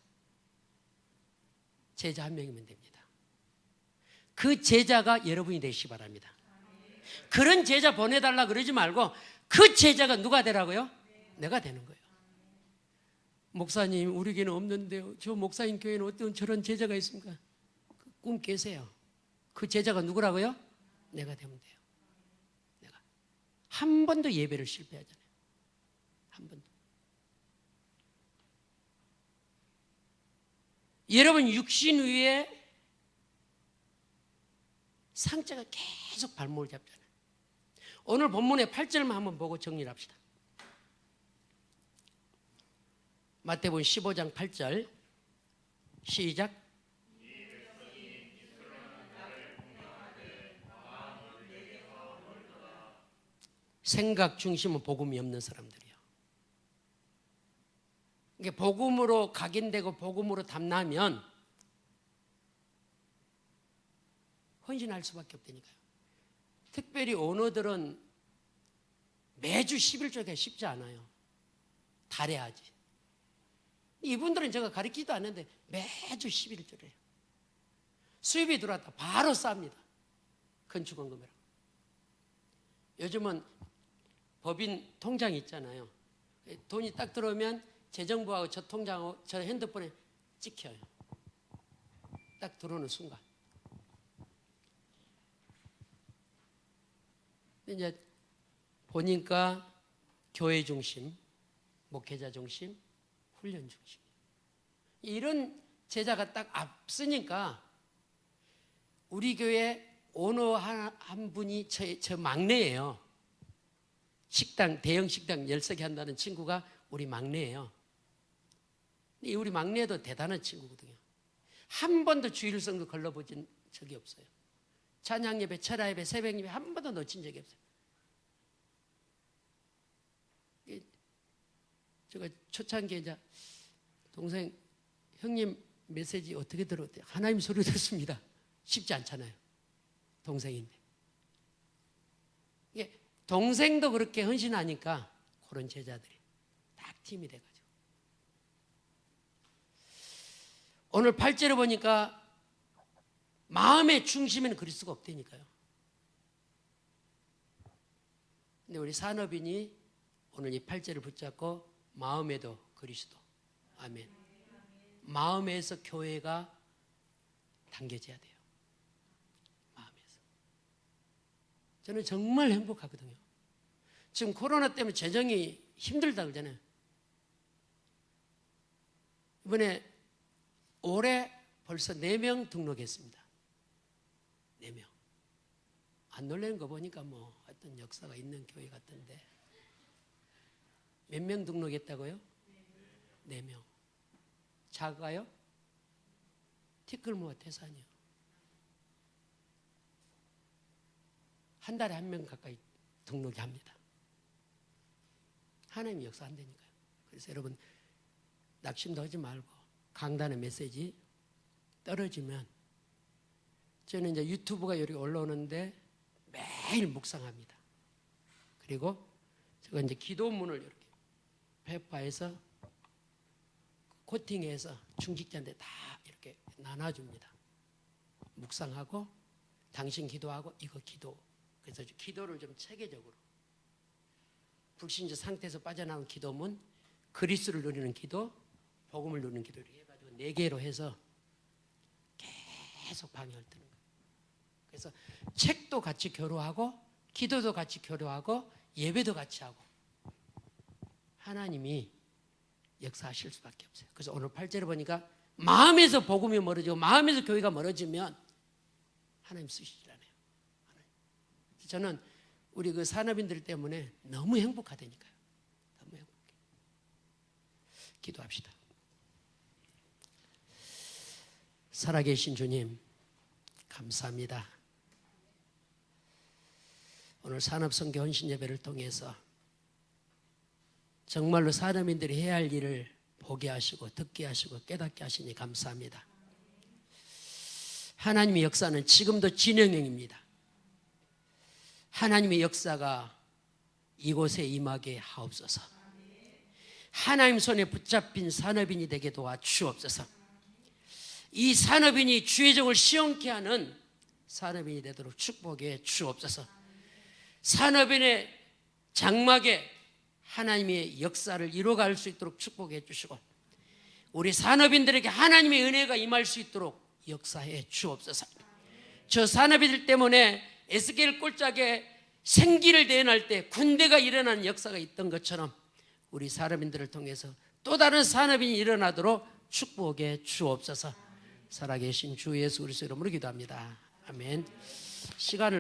S4: 제자 한 명이면 됩니다. 그 제자가 여러분이 되시기 바랍니다. 그런 제자 보내달라 그러지 말고 그 제자가 누가 되라고요? 내가 되는 거예요. 목사님 우리 교회는 없는데요. 저 목사님 교회는 어떤 저런 제자가 있습니까? 꿈 깨세요. 그 제자가 누구라고요? 내가 되면 돼요. 내가 한 번도 예배를 실패하잖아요. 한 번도. 여러분 육신 위에 상처가 계속 발목을 잡잖아요. 오늘 본문의 8절만 한번 보고 정리를 합시다. 마태복음 15장 8절 시작. 생각 중심은 복음이 없는 사람들이에요. 이게 복음으로 각인되고 복음으로 담나면 헌신할 수밖에 없다니까요. 특별히 오너들은 매주 11조가 쉽지 않아요. 달에 하지. 이분들은 제가 가르치지도 않는데 매주 11조를 해요. 수입이 들어왔다 바로 쌉니다. 건축원금이라고. 요즘은 법인 통장이 있잖아요. 돈이 딱 들어오면 재정부하고 저 통장하고 저 핸드폰에 찍혀요. 딱 들어오는 순간. 이제 보니까 교회 중심, 목회자 중심, 훈련 중심. 이런 제자가 딱 앞서니까 우리 교회 오너 한 분이 저 막내예요. 식당, 대형 식당 10개 한다는 친구가 우리 막내예요. 이 우리 막내도 대단한 친구거든요. 한 번도 주일성도 걸러보진 적이 없어요. 찬양 예배, 철야 예배, 새벽 예배 한 번도 놓친 적이 없어요. 제가 초창기에 이제 동생 형님 메시지 어떻게 들었대요? 하나님 소리 듣습니다. 쉽지 않잖아요. 동생인데. 이게 동생도 그렇게 헌신하니까 그런 제자들이 딱 팀이 돼가지고. 오늘 8절을 보니까 마음의 중심에는 그리스도가 없다니까요. 근데 우리 산업인이 오늘 이 8절을 붙잡고 마음에도 그리스도. 아멘. 마음에서 교회가 당겨져야 돼요. 마음에서. 저는 정말 행복하거든요. 지금 코로나 때문에 재정이 힘들다 그러잖아요. 이번에 올해 벌써 4명 등록했습니다. 4명. 안 놀라는 거 보니까 뭐 어떤 역사가 있는 교회 같은데. 몇 명 등록했다고요? 4명. 작아요? 티끌모아 태산이요. 한 달에 1명 가까이 등록이 합니다. 하나님이 역사한다니까요. 그래서 여러분 낙심도 하지 말고 강단의 메시지 떨어지면 저는 이제 유튜브가 여기 올라오는데 매일 묵상합니다. 그리고 제가 이제 기도문을 이렇게 페파에서 코팅해서 중직자한테 다 이렇게 나눠줍니다. 묵상하고 당신 기도하고 이거 기도. 그래서 기도를 좀 체계적으로 불신자 상태에서 빠져나온 기도문, 그리스도를 누리는 기도, 복음을 누리는 기도 이렇게 해가지고 4개로 해서 계속 방향을 뜨는 거예요. 그래서 책도 같이 교류하고 기도도 같이 교류하고 예배도 같이 하고 하나님이 역사하실 수밖에 없어요. 그래서 오늘 8절에 보니까 마음에서 복음이 멀어지고 마음에서 교회가 멀어지면 하나님 쓰시질 않아요. 저는 우리 그 산업인들 때문에 너무 행복하다니까요. 너무 행복해. 기도합시다. 살아계신 주님 감사합니다. 오늘 산업선교 헌신 예배를 통해서 정말로 산업인들이 해야 할 일을 보게 하시고 듣게 하시고 깨닫게 하시니 감사합니다. 하나님의 역사는 지금도 진행형입니다. 하나님의 역사가 이곳에 임하게 하옵소서. 하나님 손에 붙잡힌 산업인이 되게 도와 주옵소서. 이 산업인이 주의 종을 시원케 하는 산업인이 되도록 축복해 주옵소서. 산업인의 장막에 하나님의 역사를 이루어갈 수 있도록 축복해 주시고 우리 산업인들에게 하나님의 은혜가 임할 수 있도록 역사해 주옵소서. 저 산업인들 때문에 에스겔 꼴짝에 생기를 대연할 때 군대가 일어나는 역사가 있던 것처럼 우리 산업인들을 통해서 또 다른 산업인이 일어나도록 축복해 주옵소서. 살아계신 주 예수 그리스도 이름으로 기도합니다. 아멘. 시간을